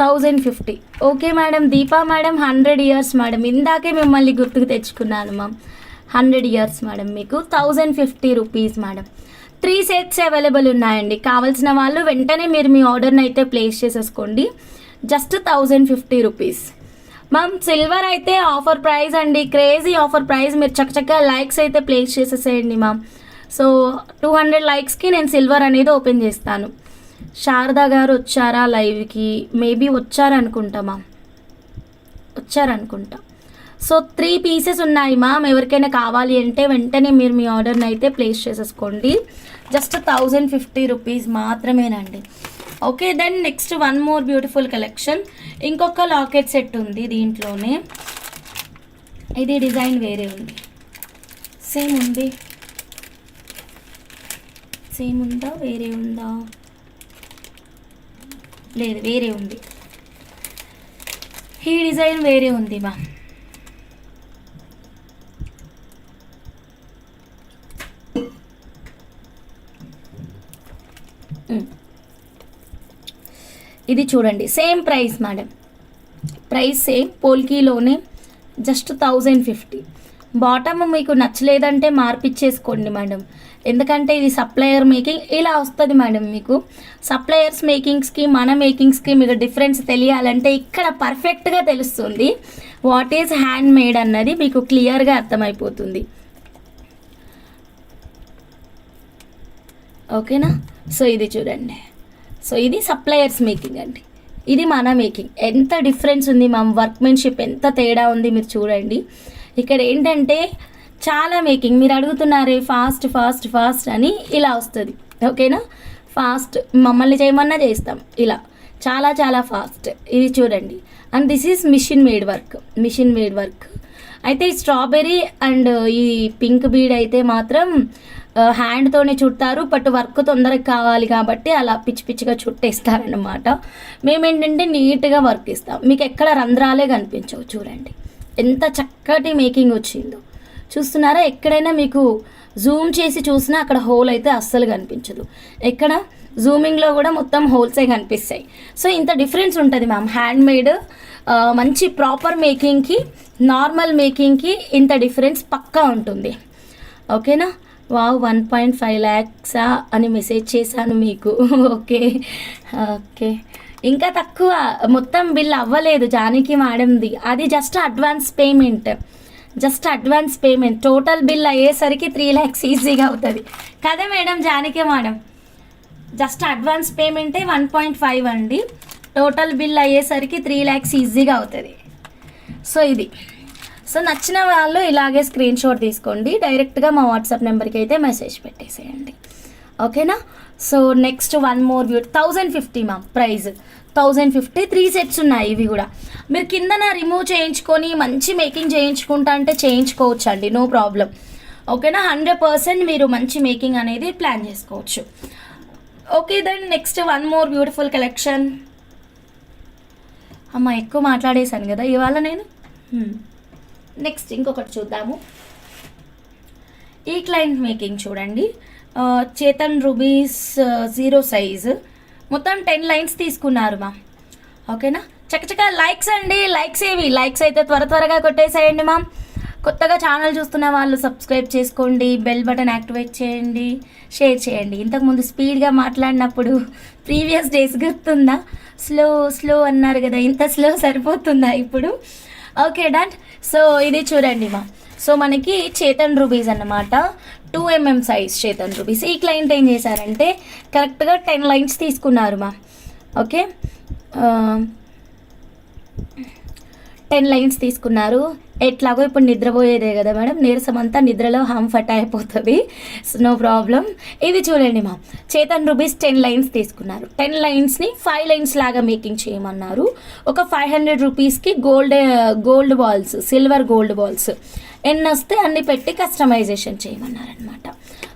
$1050. Okay madam. Deepa madam 100 years madam. ఇందాకే మిమ్మల్ని గుర్తుకు తెచ్చుకున్నాను మ్యామ్. 100 years madam. మీకు 1050 రూపీస్ మేడం. 3 సెట్స్ అవైలబుల్ ఉన్నాయండి. కావాల్సిన వాళ్ళు వెంటనే మీరు మీ ఆర్డర్ని అయితే ప్లేస్ చేసేసుకోండి. Just 1050 rupees ma'am. సిల్వర్ అయితే ఆఫర్ ప్రైస్ అండి, క్రేజీ ఆఫర్ ప్రైస్. మీరు చక్కగా లైక్స్ అయితే ప్లేస్ చేసేసేయండి మ్యామ్. సో 200 లైక్స్కి నేను సిల్వర్ అనేది ఓపెన్ చేస్తాను. శారదా గారు వచ్చారా లైవ్కి? మేబీ వచ్చారనుకుంటా మ్యామ్, వచ్చారనుకుంటా. సో 3 పీసెస్ ఉన్నాయి మ్యామ్. ఎవరికైనా కావాలి అంటే వెంటనే మీరు మీ ఆర్డర్ని అయితే ప్లేస్ చేసేసుకోండి. జస్ట్ 1050 రూపీస్ మాత్రమేనండి. Okay, then next 1 more beautiful collection. ఇంకొక లాకెట్ సెట్ ఉంది దీంట్లోనే. ఇది డిజైన్ వేరే ఉంది. సేమ్ ఉంది, సేమ్ ఉందా వేరే ఉందా? లేదు, వేరే ఉంది. ఈ డిజైన్ వేరే ఉంది మా. ఇది చూడండి, same price madam. Price same, పోల్కీలోనే. జస్ట్ 1050. బాటమ్ మీకు నచ్చలేదంటే మార్పిచ్చేసుకోండి మేడం. ఎందుకంటే ఇది సప్లయర్ మేకింగ్ ఇలా వస్తుంది మేడం. మీకు సప్లయర్స్ మేకింగ్స్కి మన మేకింగ్స్కి మీకు డిఫరెన్స్ తెలియాలంటే ఇక్కడ పర్ఫెక్ట్గా తెలుస్తుంది. వాట్ ఈజ్ హ్యాండ్ మేడ్ అన్నది మీకు క్లియర్గా అర్థమైపోతుంది. ఓకేనా? సో ఇది చూడండి, సో ఇది సప్లయర్స్ మేకింగ్ అండి, ఇది మన మేకింగ్. ఎంత డిఫరెన్స్ ఉంది మా వర్క్మెన్షిప్, ఎంత తేడా ఉంది మీరు చూడండి. ఇక్కడ ఏంటంటే చాలా మేకింగ్, మీరు అడుగుతున్నారే ఫాస్ట్ ఫాస్ట్ ఫాస్ట్ అని, ఇలా వస్తుంది ఓకేనా. ఫాస్ట్ మమ్మల్ని చేయమన్నా చేస్తాం, ఇలా చాలా చాలా ఫాస్ట్. ఇది చూడండి. And this is mission made work. అయితే ఈ స్ట్రాబెర్రీ అండ్ ఈ పింక్ బీడ్ అయితే మాత్రం హ్యాండ్తోనే చుడతారు, బట్ వర్క్ తొందరగా కావాలి కాబట్టి అలా పిచ్చి పిచ్చిగా చుట్టేస్తారనమాట. మేమేంటంటే నీట్గా వర్క్ ఇస్తాం, మీకు ఎక్కడ రంధ్రాలే కనిపించవు. చూడండి ఎంత చక్కటి మేకింగ్ వచ్చిందో, చూస్తున్నారా. ఎక్కడైనా మీకు జూమ్ చేసి చూసినా అక్కడ హోల్ అయితే అస్సలు కనిపించదు, ఎక్కడ జూమింగ్లో కూడా మొత్తం హోల్సే కనిపిస్తాయి. సో ఇంత డిఫరెన్స్ ఉంటుంది మ్యామ్. హ్యాండ్ మేడ్ మంచి ప్రాపర్ మేకింగ్కి నార్మల్ మేకింగ్కి ఇంత డిఫరెన్స్ పక్కా ఉంటుంది ఓకేనా. వావ్ 1.5 lakhs అని మెసేజ్ చేశాను మీకు. ఓకే ఓకే, ఇంకా తక్కువ, మొత్తం బిల్ అవ్వలేదు జానకి మేడంది, అది just advance payment. Total bill అయ్యేసరికి 3 lakhs ఈజీగా అవుతుంది కదా madam, Janaki madam. Just advance పేమెంటే 1.5 అండి, టోటల్ బిల్ అయ్యేసరికి 3 lakhs ఈజీగా అవుతుంది. సో ఇది, సో నచ్చిన వాళ్ళు ఇలాగే స్క్రీన్ షాట్ తీసుకోండి, డైరెక్ట్గా మా వాట్సాప్ నెంబర్కి అయితే మెసేజ్ పెట్టేసేయండి ఓకేనా. So next one more beauty 1050 ma'am price, 1050 3 sets ఉన్నాయి. ఇవి కూడా మీరు కిందన రిమూవ్ చేయించుకొని మంచి మేకింగ్ చేయించుకుంటా అంటే చేయించుకోవచ్చు అండి, నో ప్రాబ్లం ఓకేనా. 100% మీరు మంచి మేకింగ్ అనేది ప్లాన్ చేసుకోవచ్చు. Okay then next one more beautiful collection. అమ్మ ఎక్కువ మాట్లాడేశాను కదా ఇవాళ నేను. నెక్స్ట్ ఇంకొకటి చూద్దాము. ఈ క్లయింట్ మేకింగ్ చూడండి, చేతన్ రూబీస్ 0 size, మొత్తం 10 lines తీసుకున్నారు మా ఓకేనా. చక్కచక్క లైక్స్ అండి, లైక్స్ అయితే త్వరగా కొట్టేసేయండి మా. కొత్తగా ఛానల్ చూస్తున్న వాళ్ళు సబ్స్క్రైబ్ చేసుకోండి, బెల్ బటన్ యాక్టివేట్ చేయండి, షేర్ చేయండి. ఇంతకుముందు స్పీడ్గా మాట్లాడినప్పుడు ప్రీవియస్ డేస్ గుర్తుందా, స్లో అన్నారు కదా, ఇంత స్లో సరిపోతుందా ఇప్పుడు. Okay done. సో ఇది చూడండి మా, సో మనకి చేతన్ రూబీస్ అన్నమాట, 2 mm సైజ్ చేతన్ రూబీస్. ఈ క్లయింట్ ఏం చేశారంటే కరెక్ట్గా 10 lines తీసుకున్నారు మా ఓకే. 10 lines తీసుకున్నారు. ఎట్లాగో ఇప్పుడు నిద్రపోయేదే కదా మేడం, నీరసం అంతా నిద్రలో హంఫట్ అయిపోతుంది, నో ప్రాబ్లం. ఇది చూడండి మా, చేతన్ రూబీస్ 10 lines తీసుకున్నారు. 10 linesని 5 lines లాగా మేకింగ్ చేయమన్నారు. ఒక 500 రూపీస్కి gold balls, silver gold balls ఎన్ని వస్తే అన్ని పెట్టి కస్టమైజేషన్ చేయమన్నారనమాట.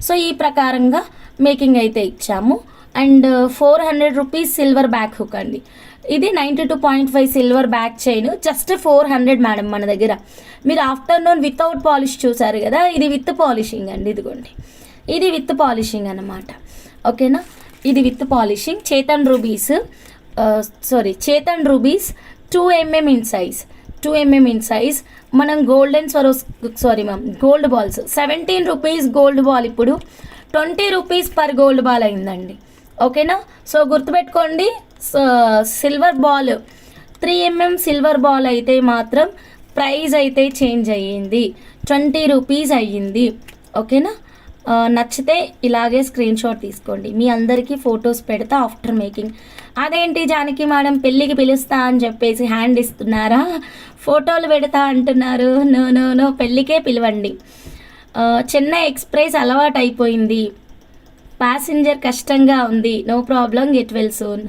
సో ఈ ప్రకారంగా మేకింగ్ అయితే ఇచ్చాము. And 400 rupees silver back hook అండి, ఇది 92.5 silver back chain, just 400 madam మన దగ్గర. మీరు ఆఫ్టర్నూన్ వితౌట్ పాలిష్ చూసారు కదా, ఇది విత్ పాలిషింగ్ అండి, ఇదిగోండి ఇది విత్ పాలిషింగ్ అన్నమాట ఓకేనా. ఇది with polishing. Chetan rubies 2 mm ఇన్ సైజ్. మనం gold balls 17 rupees gold ball, ఇప్పుడు 20 రూపీస్ పర్ గోల్డ్ బాల్ అయిందండి ఓకేనా. సో గుర్తుపెట్టుకోండి, silver ball 3 mm silver ball అయితే మాత్రం ప్రైస్ అయితే చేంజ్ అయ్యింది, 20 రూపీస్ అయ్యింది ఓకేనా. నచ్చితే ఇలాగే స్క్రీన్ షాట్ తీసుకోండి, మీ అందరికీ ఫొటోస్ పెడతా ఆఫ్టర్ మేకింగ్. అదేంటి జానకి మేడం పెళ్ళికి పిలుస్తా అని చెప్పేసి హ్యాండ్ ఇస్తున్నారా, ఫోటోలు పెడతా అంటున్నారు. నో పెళ్ళికే పిలవండి. చెన్నై ఎక్స్ప్రెస్ అలవాటు అయిపోయింది, ప్యాసింజర్ కష్టంగా ఉంది, no problem, get well soon.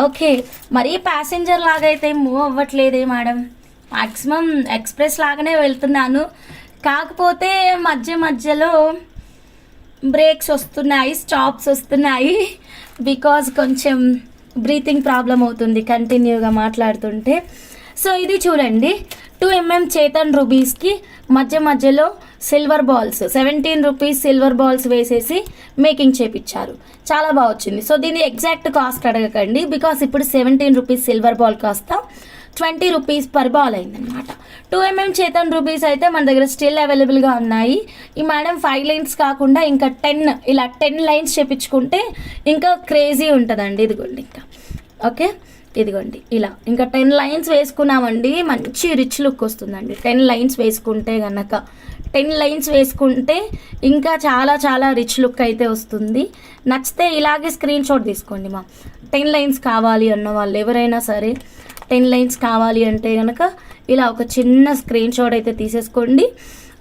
Okay, మరీ ప్యాసింజర్ లాగా అయితే మూవ్ అవ్వట్లేదే మేడం, మ్యాక్సిమం ఎక్స్ప్రెస్ లాగానే వెళ్తున్నాను. కాకపోతే మధ్యలో బ్రేక్స్ వస్తున్నాయి, స్టాప్స్ వస్తున్నాయి, బికాజ్ కొంచెం బ్రీతింగ్ ప్రాబ్లం అవుతుంది కంటిన్యూగా మాట్లాడుతుంటే. సో ఇది చూడండి, 2 mm చేతన్ రూబీస్కి మధ్యలో silver balls 17 rupees silver balls వేసేసి మేకింగ్ చేపించారు, చాలా బాగా వచ్చింది. సో దీని ఎగ్జాక్ట్ కాస్ట్ అడగకండి, బికాస్ ఇప్పుడు 17 రూపీస్ సిల్వర్ బాల్ కాస్త 20 రూపీస్ పర్ బాల్ అయిందనమాట. 2 mm చేతన్ రూబీస్ అయితే మన దగ్గర స్టిల్ అవైలబుల్గా ఉన్నాయి. ఈ మేడం 5 lines కాకుండా ఇంకా 10 lines చేపించుకుంటే ఇంకా క్రేజీ ఉంటుందండి. ఇదిగోండి ఇంకా ఓకే, ఇదిగోండి ఇలా ఇంకా 10 lines వేసుకున్నామండి, మంచి రిచ్ లుక్ వస్తుందండి. 10 lines వేసుకుంటే కనుక 10 lines వేసుకుంటే ఇంకా చాలా రిచ్ లుక్ అయితే వస్తుంది. నచ్చితే ఇలాగే స్క్రీన్ షాట్ తీసుకోండి మా. 10 లైన్స్ కావాలి అన్న వాళ్ళు ఎవరైనా సరే 10 లైన్స్ కావాలి అంటే కనుక ఇలా ఒక చిన్న స్క్రీన్ షాట్ అయితే తీసేసుకోండి.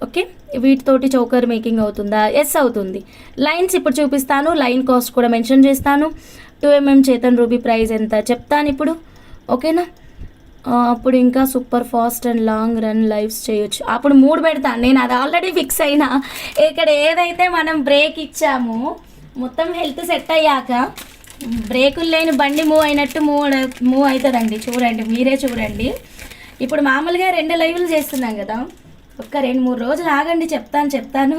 ఓకే, వీటితోటి చోకర్ మేకింగ్ అవుతుందా? ఎస్ అవుతుంది. లైన్స్ ఇప్పుడు చూపిస్తాను, లైన్ కాస్ట్ కూడా మెన్షన్ చేస్తాను. 2mm చేతన్ రూబీ ప్రైస్ ఎంత చెప్తాను ఇప్పుడు. ఓకేనా, అప్పుడు ఇంకా super fast and long run lives చేయొచ్చు. అప్పుడు 3 పెడతాను నేను, అది ఆల్రెడీ ఫిక్స్ అయినా. ఇక్కడ ఏదైతే మనం బ్రేక్ ఇచ్చామో మొత్తం హెల్త్ సెట్ అయ్యాక బ్రేకులు లేని బండి మూవ్ అయినట్టు మూవ్ అవుతుందండి. చూడండి, మీరే చూడండి. ఇప్పుడు మామూలుగా 2 లైవ్లు చేస్తున్నాం కదా, ఒక్క 2-3 రోజులు ఆగండి, చెప్తాను.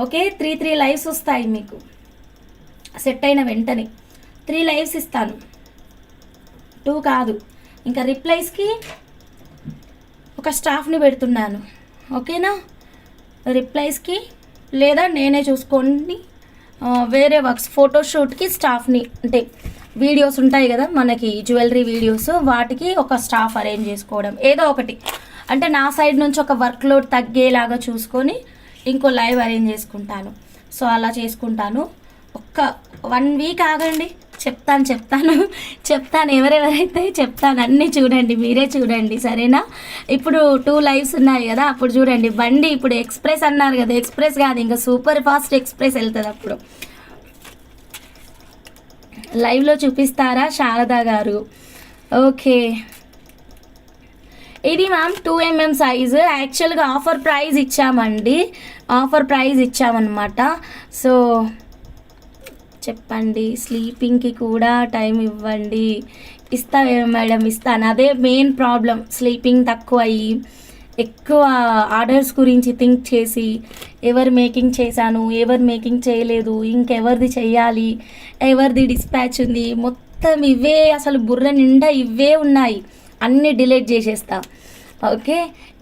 ఓకే, 3 లైవ్స్ వస్తాయి మీకు సెట్ అయిన వెంటనే. 3 లైవ్స్ ఇస్తాను, 2 కాదు. ఇంకా రిప్లైస్కి ఒక స్టాఫ్ని పెడుతున్నాను. ఓకేనా, రిప్లైస్కి లేదా నేనే చూసుకోండి. వేరే వర్క్స్ ఫోటోషూట్కి స్టాఫ్ని, అంటే వీడియోస్ ఉంటాయి కదా మనకి జ్యువెలరీ వీడియోస్, వాటికి ఒక స్టాఫ్ అరేంజ్ చేసుకోవడం ఏదో ఒకటి. అంటే నా సైడ్ నుంచి ఒక వర్క్ లోడ్ తగ్గేలాగా చూసుకొని ఇంకో లైవ్ అరేంజ్ చేసుకుంటాను. సో అలా చేసుకుంటాను. ఒక్క 1 వీక్ ఆగండి, చెప్తాను ఎవరెవరైతే చెప్తాను అన్నీ చూడండి, మీరే చూడండి, సరేనా. ఇప్పుడు 2 లైవ్స్ ఉన్నాయి కదా, అప్పుడు చూడండి. బండి ఇప్పుడు ఎక్స్ప్రెస్ అన్నారు కదా, ఎక్స్ప్రెస్ కాదు ఇంకా సూపర్ ఫాస్ట్ ఎక్స్ప్రెస్ వెళ్తుంది. అప్పుడు లైవ్లో చూపిస్తారా శారదా గారు? ఓకే, ఇది మ్యామ్ 2mm సైజు. యాక్చువల్గా ఆఫర్ ప్రైస్ ఇచ్చామన్నమాట. సో చెప్పండి, స్లీపింగ్కి కూడా టైం ఇవ్వండి. మేడం ఇస్తాను. అదే మెయిన్ ప్రాబ్లం, స్లీపింగ్ తక్కువ అయ్యి ఎక్కువ ఆర్డర్స్ గురించి థింక్ చేసి ఎవరు మేకింగ్ చేశాను, ఎవరు మేకింగ్ చేయలేదు, ఇంకెవరిది చెయ్యాలి, ఎవరిది డిస్పాచ్ ఉంది, మొత్తం ఇవే అసలు బుర్ర నిండా ఇవే ఉన్నాయి. అన్నీ డిలీట్ చేసేస్తా. ఓకే,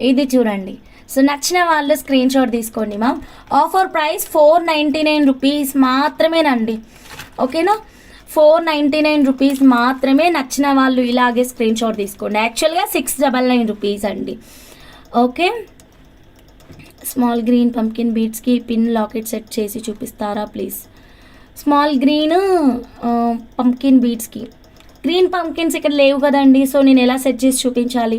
ఇది చూడండి. సో నచ్చిన వాళ్ళు స్క్రీన్ షాట్ తీసుకోండి మ్యామ్. ఆఫర్ ప్రైస్ 499 రూపీస్ మాత్రమేనండి. ఓకేనా, 499 రూపీస్ మాత్రమే. నచ్చిన వాళ్ళు ఇలాగే స్క్రీన్ షాట్ తీసుకోండి. యాక్చువల్గా 699 రూపీస్ అండి. ఓకే, స్మాల్ గ్రీన్ పంకిన్ బీడ్స్కి పిన్ లాకెట్ సెట్ చేసి చూపిస్తారా ప్లీజ్? స్మాల్ గ్రీన్ పంకిన్ బీడ్స్కి గ్రీన్ పంకిన్స్ ఇక్కడ లేవు కదండి. సో నేను ఎలా సెట్ చేసి చూపించాలి?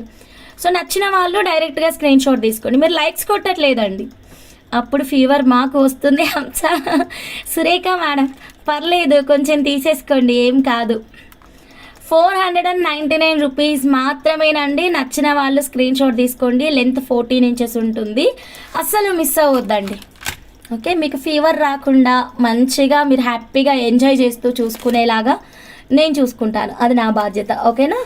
సో నచ్చిన వాళ్ళు డైరెక్ట్గా స్క్రీన్ షాట్ తీసుకోండి. మీరు లైక్స్ కొట్టట్లేదండి, అప్పుడు ఫీవర్ మాకు వస్తుంది. హంస సురేఖ మేడం, పర్లేదు కొంచెం తీసేసుకోండి, ఏం కాదు. 499 రూపీస్ మాత్రమేనండి. నచ్చిన వాళ్ళు స్క్రీన్ షాట్ తీసుకోండి. లెంత్ 14 ఇంచెస్ ఉంటుంది, అస్సలు మిస్ అవ్వద్దండి. ఓకే, మీకు ఫీవర్ రాకుండా మంచిగా మీరు హ్యాపీగా ఎంజాయ్ చేస్తూ చూసుకునేలాగా నేను చూసుకుంటాను, అది నా బాధ్యత. ఓకేనా,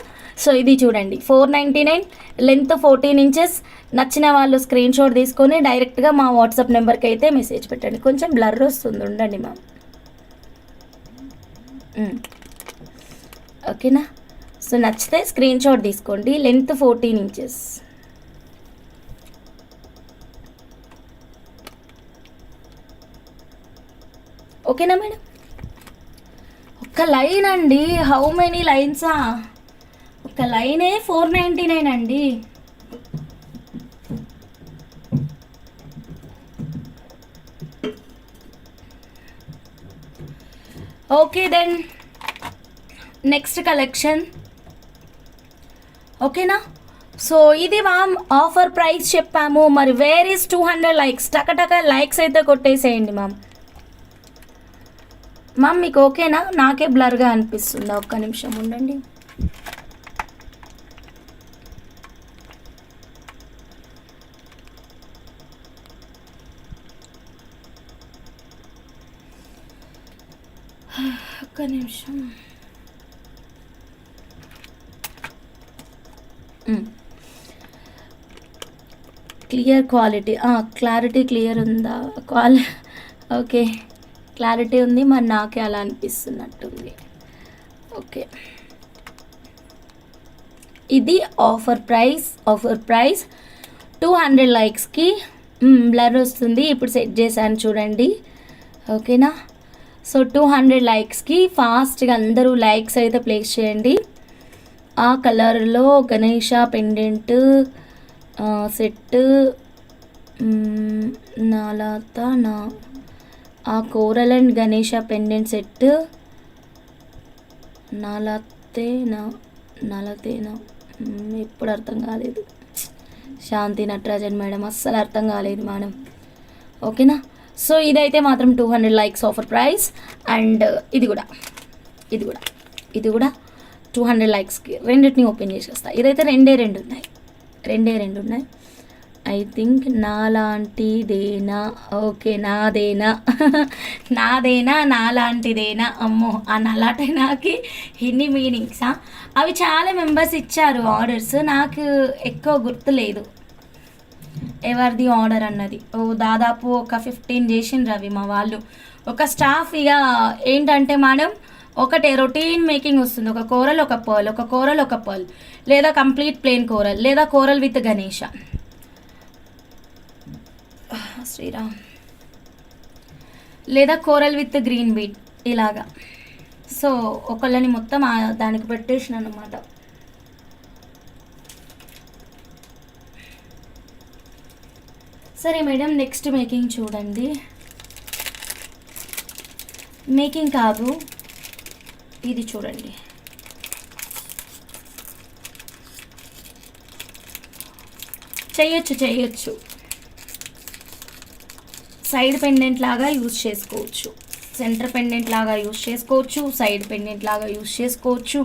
సో ఇది చూడండి 499, లెంత్ 14 ఇంచెస్. నచ్చిన వాళ్ళు స్క్రీన్ షాట్ తీసుకొని డైరెక్ట్గా మా వాట్సాప్ నెంబర్కి అయితే మెసేజ్ పెట్టండి. కొంచెం బ్లర్ వస్తుంది, ఉండండి మ్యామ్. ఓకేనా, సో నచ్చితే స్క్రీన్ షాట్ తీసుకోండి. Length 14 inches. ఓకేనా మేడం? ఒక్క లైన్ అండి, హౌ మెనీ లైన్సా? ఒక లైనే 499 అండి. Okay then next collection. ఓకేనా, సో ఇది మ్యామ్ ఆఫర్ ప్రైస్ చెప్పాము. మరి వేర్ ఈస్ 200 లైక్స్? టకటక లైక్స్ అయితే కొట్టేసేయండి మ్యామ్. మ్యామ్ మీకు ఓకేనా? నాకే బ్లర్గా అనిపిస్తుందా? ఒక్క నిమిషం ఉండండి. ఒక్క నిమిషం. క్లియర్ క్వాలిటీ, క్లారిటీ క్లియర్ ఉందా? ఓకే, క్లారిటీ ఉంది. మరి నాకే అలా అనిపిస్తున్నట్టుంది. ఓకే, ఇది ఆఫర్ ప్రైస్ 200 లైక్స్కి బ్లర్ వస్తుంది. ఇప్పుడు సెట్ చేశాను చూడండి. ఓకేనా, సో 200 లైక్స్కి ఫాస్ట్గా అందరూ లైక్స్ అయితే ప్లేస్ చేయండి. ఆ కలర్లో గణేష పెండెంట్ సెట్ ఆ coral and Ganesha pendant set నలతేనా నలతేనా ఎప్పుడు అర్థం కాలేదు. శాంతి నటరాజన్ మేడం అస్సలు అర్థం కాలేదు మేడం. ఓకేనా. సో ఇదైతే మాత్రం 200 లైక్స్ ఆఫర్ ప్రైస్. అండ్ ఇది కూడా 200 లైక్స్కి రెండింటిని ఓపెన్ చేసేస్తా. ఇదైతే రెండే రెండు ఉన్నాయి. ఐ థింక్ నాలాంటిదేనా, ఓకే నాదేనా నాలాంటిదేనా. అమ్మో, ఆ నలాటైనాకి ఇన్ని మీనింగ్సా? అవి చాలా మెంబర్స్ ఇచ్చారు ఆర్డర్స్, నాకు ఎక్కువ గుర్తులేదు ఎవరిది ఆర్డర్ అన్నది. దాదాపు ఒక 15 చేసిండ్రు అవి మా వాళ్ళు. ఒక స్టాఫ్ ఇక ఏంటంటే మేడం ఒకటే రొటీన్ మేకింగ్ వస్తుంది. ఒక కోరల్ ఒక పర్ల్, ఒక కోరల్ ఒక పర్ల్, లేదా కంప్లీట్ ప్లేన్ కోరల్, లేదా కోరల్ విత్ గణేష. శ్రీరామ్, లేదా కోరల్ విత్ గ్రీన్ బీట్ ఇలాగా. సో ఒకళ్ళని మొత్తం దానికి పెట్టేసిన అన్నమాట. సరే మేడం, నెక్స్ట్ మేకింగ్ చూడండి. మేకింగ్ కాదు, ఇది చూడండి. చేయొచ్చు. సైడ్ పెండెంట్ లాగా యూజ్ చేసుకోవచ్చు, సెంటర్ పెండెంట్ లాగా యూజ్ చేసుకోవచ్చు, సైడ్ పెండెంట్ లాగా యూజ్ చేసుకోవచ్చు.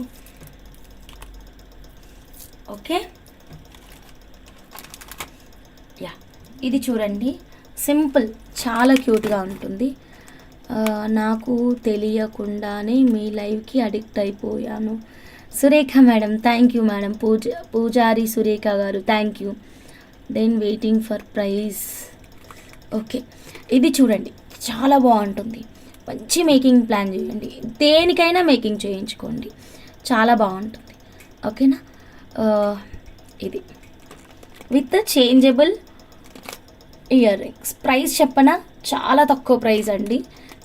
ఓకే. ఇది చూడండి, సింపుల్, చాలా క్యూట్గా ఉంటుంది. నాకు తెలియకుండానే మీ లైవ్కి అడిక్ట్ అయిపోయాను. Surekha madam, thank you madam. Pujari Surekha గారు, thank you. Then waiting for prize. Okay, ఇది చూడండి, చాలా బాగుంటుంది. మంచి మేకింగ్ ప్లాన్ చేయండి, దేనికైనా మేకింగ్ చేయించుకోండి, చాలా బాగుంటుంది. ఓకేనా. ఇది with changeable ear rings. Price చెప్పనా, చాలా తక్కువ ప్రైస్ అండి.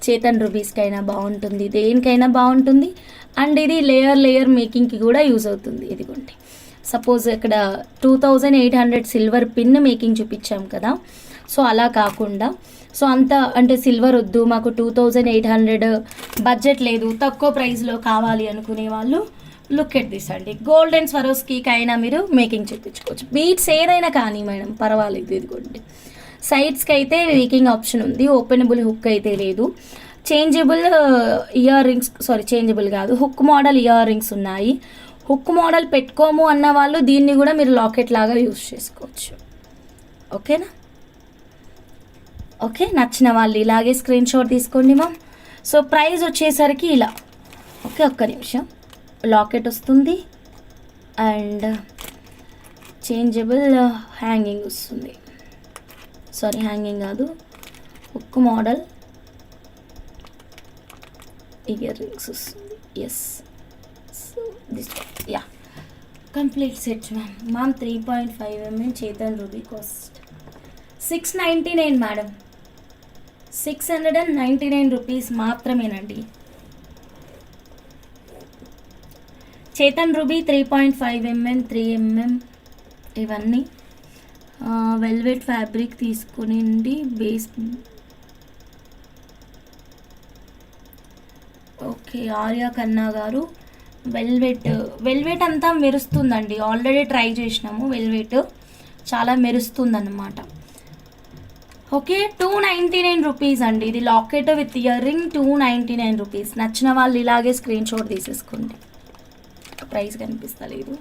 చేతన్ రూబీస్కైనా బాగుంటుంది, దేనికైనా బాగుంటుంది. అండ్ ఇది లేయర్ మేకింగ్కి కూడా యూజ్ అవుతుంది. ఇదిగోండి, సపోజ్ ఇక్కడ 2800 సిల్వర్ పిన్ మేకింగ్ చూపించాం కదా. సో అలా కాకుండా, సో అంత అంటే సిల్వర్ వద్దు మాకు, 2800 బడ్జెట్ లేదు, తక్కువ ప్రైస్లో కావాలి అనుకునే వాళ్ళు లుక్ ఎట్ దిస్ అండి. గోల్డెన్ స్వరోస్కీకి అయినా మీరు మేకింగ్ చేయించుకోవచ్చు. బీట్స్ ఏదైనా కానీ మేడం పర్వాలేదు. ఇదిగోండి, సైడ్స్కి అయితే మేకింగ్ ఆప్షన్ ఉంది, ఓపెనబుల్ హుక్ అయితే లేదు. చేంజబుల్ ఇయర్ రింగ్స్, చేంజబుల్ కాదు, హుక్ మోడల్ ఇయర్ రింగ్స్ ఉన్నాయి. హుక్ మోడల్ పెట్టుకోము అన్న వాళ్ళు దీన్ని కూడా మీరు లాకెట్ లాగా యూజ్ చేసుకోవచ్చు. ఓకేనా. ఓకే, నచ్చిన వాళ్ళు ఇలాగే స్క్రీన్ షాట్ తీసుకోండి మ్యామ్. సో ప్రైస్ వచ్చేసరికి ఇలా. ఓకే, ఒక్క నిమిషం. లాకెట్ వస్తుంది అండ్ చేంజబుల్ హ్యాంగింగ్ వస్తుంది. హ్యాంగింగ్ కాదు, హుక్ మోడల్ ఇయర్ రింగ్స్ వస్తుంది. Yes, so this complete set ma'am. 3.5 mm Chetan ruby cost 699 madam. 699 rupees మాత్రమేనండి. చేతన్ రూబీ 3.5 mm, 3 mm ఇవన్నీ వెల్వెట్ ఫ్యాబ్రిక్ తీసుకునిండి బేస్. ఓకే, ఆర్యా కన్నా గారు, వెల్వెట్ అంతా మెరుస్తుందండి. ఆల్రెడీ ట్రై చేసినాము, వెల్వెట్ చాలా మెరుస్తుందన్నమాట. ఓకే, 299 రూపీస్ అండి. ఇది locket with ear ring 299 rupees. నచ్చిన వాళ్ళు ఇలాగే స్క్రీన్ షాట్ తీసేసుకోండి. ప్రైస్ కనిపిస్తలేదు.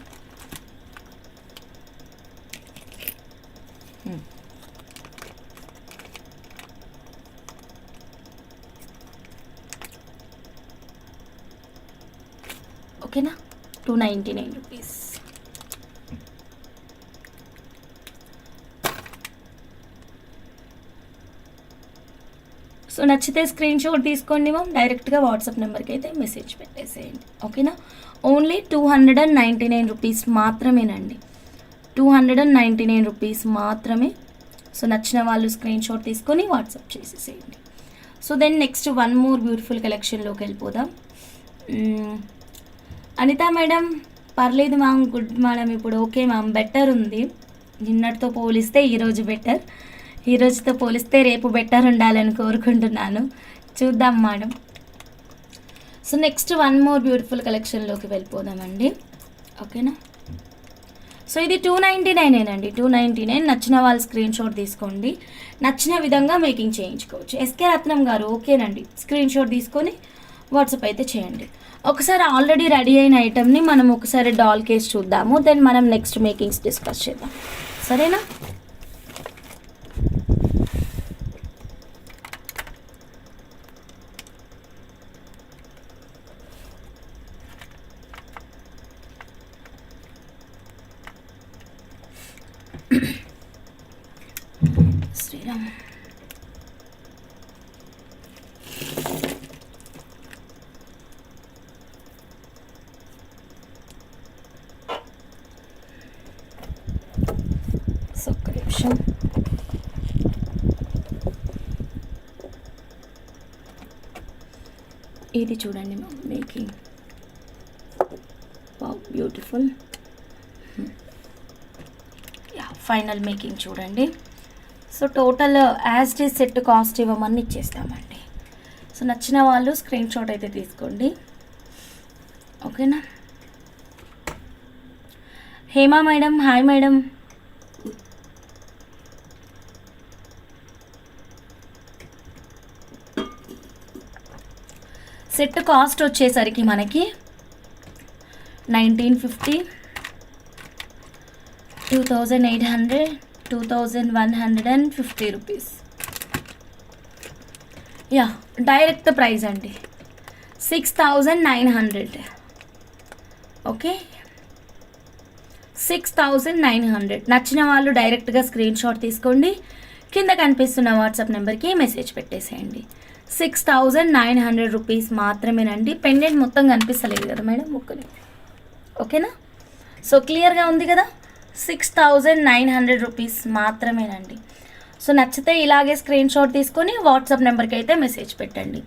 ఓకేనా, 299 రూపీస్. సో నచ్చితే స్క్రీన్ షాట్ తీసుకోండి మ్యామ్, డైరెక్ట్గా వాట్సాప్ నెంబర్కి అయితే మెసేజ్ పెట్టేసేయండి. ఓకేనా. ఓన్లీ 299 రూపీస్ మాత్రమేనండి, 299 రూపీస్ మాత్రమే. సో నచ్చిన వాళ్ళు స్క్రీన్ షాట్ తీసుకొని వాట్సాప్ చేసేసేయండి. So then next one more beautiful కలెక్షన్లోకి వెళ్ళిపోదాం. అనిత మేడం, పర్లేదు మ్యామ్, గుడ్ మేడం, ఇప్పుడు ఓకే మ్యామ్, బెటర్ ఉంది. నిన్నటితో పోలిస్తే ఈరోజు బెటర్, ఈరోజుతో పోలిస్తే రేపు బెటర్ ఉండాలని కోరుకుంటున్నాను. చూద్దాం madam. So next one more beautiful కలెక్షన్లోకి వెళ్ళిపోదామండి. ఓకేనా. సో ఇది 299 అండి, 299. నచ్చిన వాళ్ళు స్క్రీన్ షాట్ తీసుకోండి, నచ్చిన విధంగా మేకింగ్ చేయించుకోవచ్చు. ఎస్కే రత్నం గారు ఓకేనండి, స్క్రీన్ షాట్ తీసుకొని వాట్సాప్ అయితే చేయండి. ఒకసారి ఆల్రెడీ రెడీ అయిన ఐటమ్ని మనం ఒకసారి డాల్ కేస్ చూద్దాము, దెన్ మనం నెక్స్ట్ మేకింగ్స్ డిస్కస్ చేద్దాం, సరేనా. శ్రీరామ్ ఒక్క నిమిషం. ఇది చూడండి making, wow beautiful. Final making చూడండి. So total as the set cost ఇవ్వమని ఇచ్చేస్తామండి. సో నచ్చిన వాళ్ళు స్క్రీన్ షాట్ అయితే తీసుకోండి, ఓకేనా. Hema madam, hi madam. Set cost వచ్చేసరికి మనకి 1950, 2800, 2150 రూపీస్. యా డైరెక్ట్ ప్రైస్ అండి 6900. ఓకే 6900. నచ్చిన వాళ్ళు డైరెక్ట్గా స్క్రీన్ షాట్ తీసుకోండి, కింద కనిపిస్తున్న వాట్సాప్ నెంబర్కి మెసేజ్ పెట్టేసేయండి. 6900 రూపీస్ మాత్రమేనండి. పెండెంట్ మొత్తం కనిపిస్తలేదు కదా మేడం, ఒక్కని ఓకేనా. సో క్లియర్గా ఉంది కదా, 6900 రూపీస్ మాత్రమేనండి. సో నచ్చితే ఇలాగే స్క్రీన్ షాట్ తీసుకొని వాట్సాప్ నెంబర్కి అయితే మెసేజ్ పెట్టండి.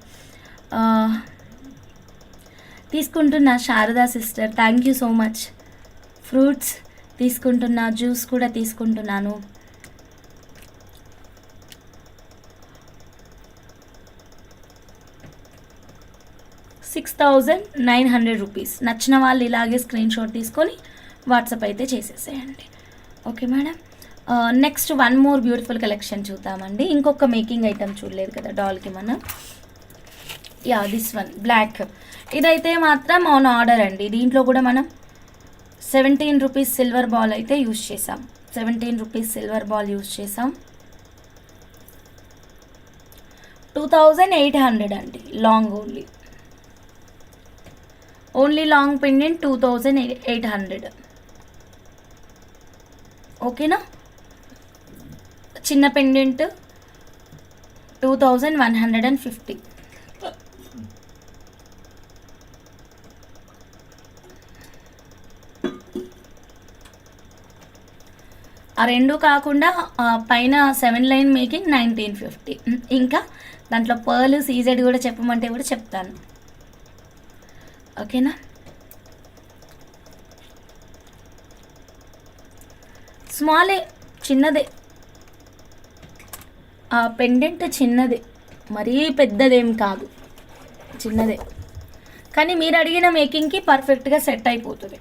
తీసుకుంటున్నా Sharada sister, thank you so much. Fruits తీసుకుంటున్నా, జ్యూస్ కూడా తీసుకుంటున్నాను. ₹6900 రూపీస్. నచ్చిన వాళ్ళు ఇలాగే స్క్రీన్ షాట్ తీసుకొని వాట్సాప్ అయితే చేసేసేయండి, okay madam. Next one more beautiful collection చూద్దామండి. ఇంకొక మేకింగ్ ఐటమ్ చూడలేదు కదా డాల్కి మనం. యా దిస్ వన్ బ్లాక్, ఇదైతే మాత్రం ఆన్ ఆర్డర్ అండి. దీంట్లో కూడా మనం 17 రూపీస్ సిల్వర్ బాల్ అయితే యూజ్ చేసాం. 17 రూపీస్ సిల్వర్ బాల్ యూజ్ చేసాం. 2800 అండి లాంగ్, ఓన్లీ లాంగ్ పెండెంట్ 2800, ఓకేనా. చిన్న పెండెంట్ 2150. ఆ రెండు కాకుండా పైన 7 లైన్ మేకింగ్ 1950. ఇంకా దాంట్లో పర్ల్ సీజెడ్ కూడా చెప్పమంటే కూడా చెప్తాను, ఓకేనా. స్మాలే, చిన్నదే, ఆ పెండెంట్ చిన్నదే, మరీ పెద్దదేం కాదు, చిన్నదే. కానీ మీరు అడిగిన మేకింగ్కి పర్ఫెక్ట్గా సెట్ అయిపోతుంది.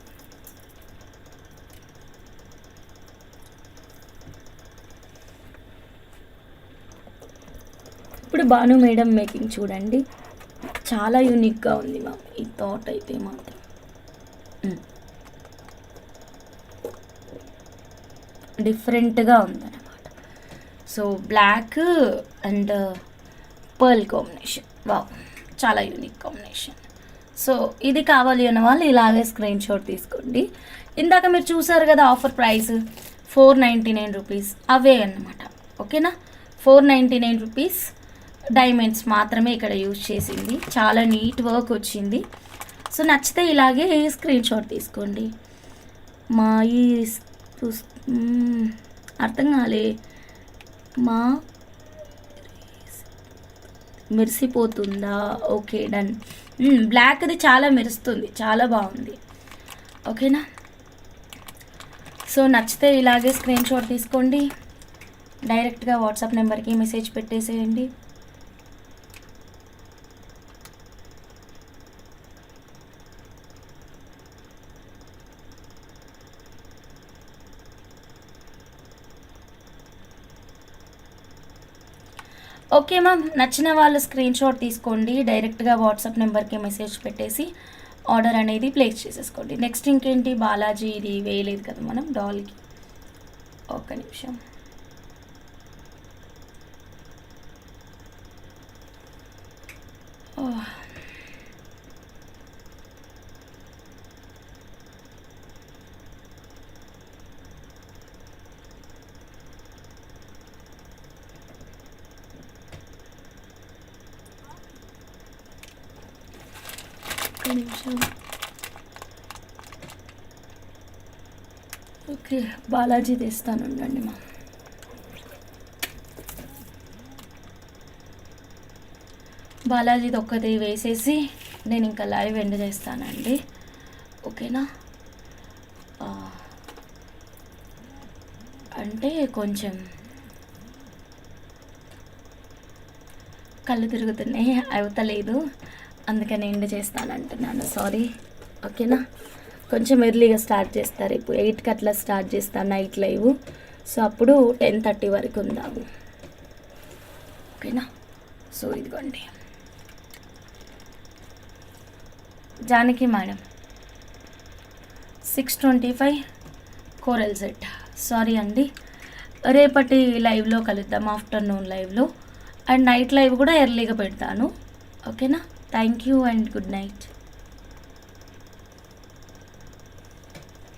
ఇప్పుడు భాను మేడం మేకింగ్ చూడండి, చాలా యూనిక్గా ఉంది మా ఈ థాట్ అయితే మాత్రం. డిఫరెంట్గా ఉందన్నమాట. So black and pearl combination, wow చాలా యూనిక్ కాంబినేషన్. సో ఇది కావాలి అన్న వాళ్ళు ఇలాగే స్క్రీన్ షాట్ తీసుకోండి. ఇందాక మీరు చూసారు కదా ఆఫర్ ప్రైస్ 499 రూపీస్, అవే అన్నమాట, ఓకేనా. 499 రూపీస్. డైమండ్స్ మాత్రమే ఇక్కడ యూజ్ చేసింది, చాలా నీట్ వర్క్ వచ్చింది. సో నచ్చితే ఇలాగే స్క్రీన్ షాట్ తీసుకోండి. మా ఈ అర్థం కాలే, మా మెరిసిపోతుందా, ఓకే డన్. బ్లాక్ది చాలా మెరుస్తుంది, చాలా బాగుంది, ఓకేనా. సో నచ్చితే ఇలాగే స్క్రీన్ షాట్ తీసుకోండి, డైరెక్ట్గా వాట్సాప్ నెంబర్కి మెసేజ్ పెట్టేసేయండి. ఓకే మ్యామ్, నచ్చిన వాళ్ళు స్క్రీన్ షాట్ తీసుకోండి, డైరెక్ట్గా వాట్సాప్ నెంబర్కి మెసేజ్ పెట్టేసి ఆర్డర్ అనేది ప్లేస్ చేసేసుకోండి. నెక్స్ట్ ఇంకేంటి, బాలాజీ ఇది వేయలేదు కదా మనం డాల్కి. ఒక్క నిమిషం. నిమిషం. ఓకే, బాలాజీ తెస్తాను ఉండండి మా. బాలాజీది ఒక్కటి వేసేసి నేను ఇంకా లైవ్ ఎండ్ చేస్తానండి, ఓకేనా. అంటే కొంచెం కళ్ళు తిరుగుతున్నాయి, అవుతలేదు, అందుకని ఎండ్ చేస్తాను అంటున్నాను, సారీ, ఓకేనా. కొంచెం ఎర్లీగా స్టార్ట్ చేస్తారు, ఇప్పుడు 8కి అట్లా స్టార్ట్ చేస్తాను నైట్ లైవ్. సో అప్పుడు 10:30 వరకు ఉందాము, ఓకేనా. సో ఇదిగోండి Janaki madam 625 coral set. Sorry అండి, రేపటి లైవ్లో కలుద్దాం, ఆఫ్టర్నూన్ లైవ్లో. అండ్ నైట్ లైవ్ కూడా ఎర్లీగా పెడతాను, ఓకేనా. Thank you and good night.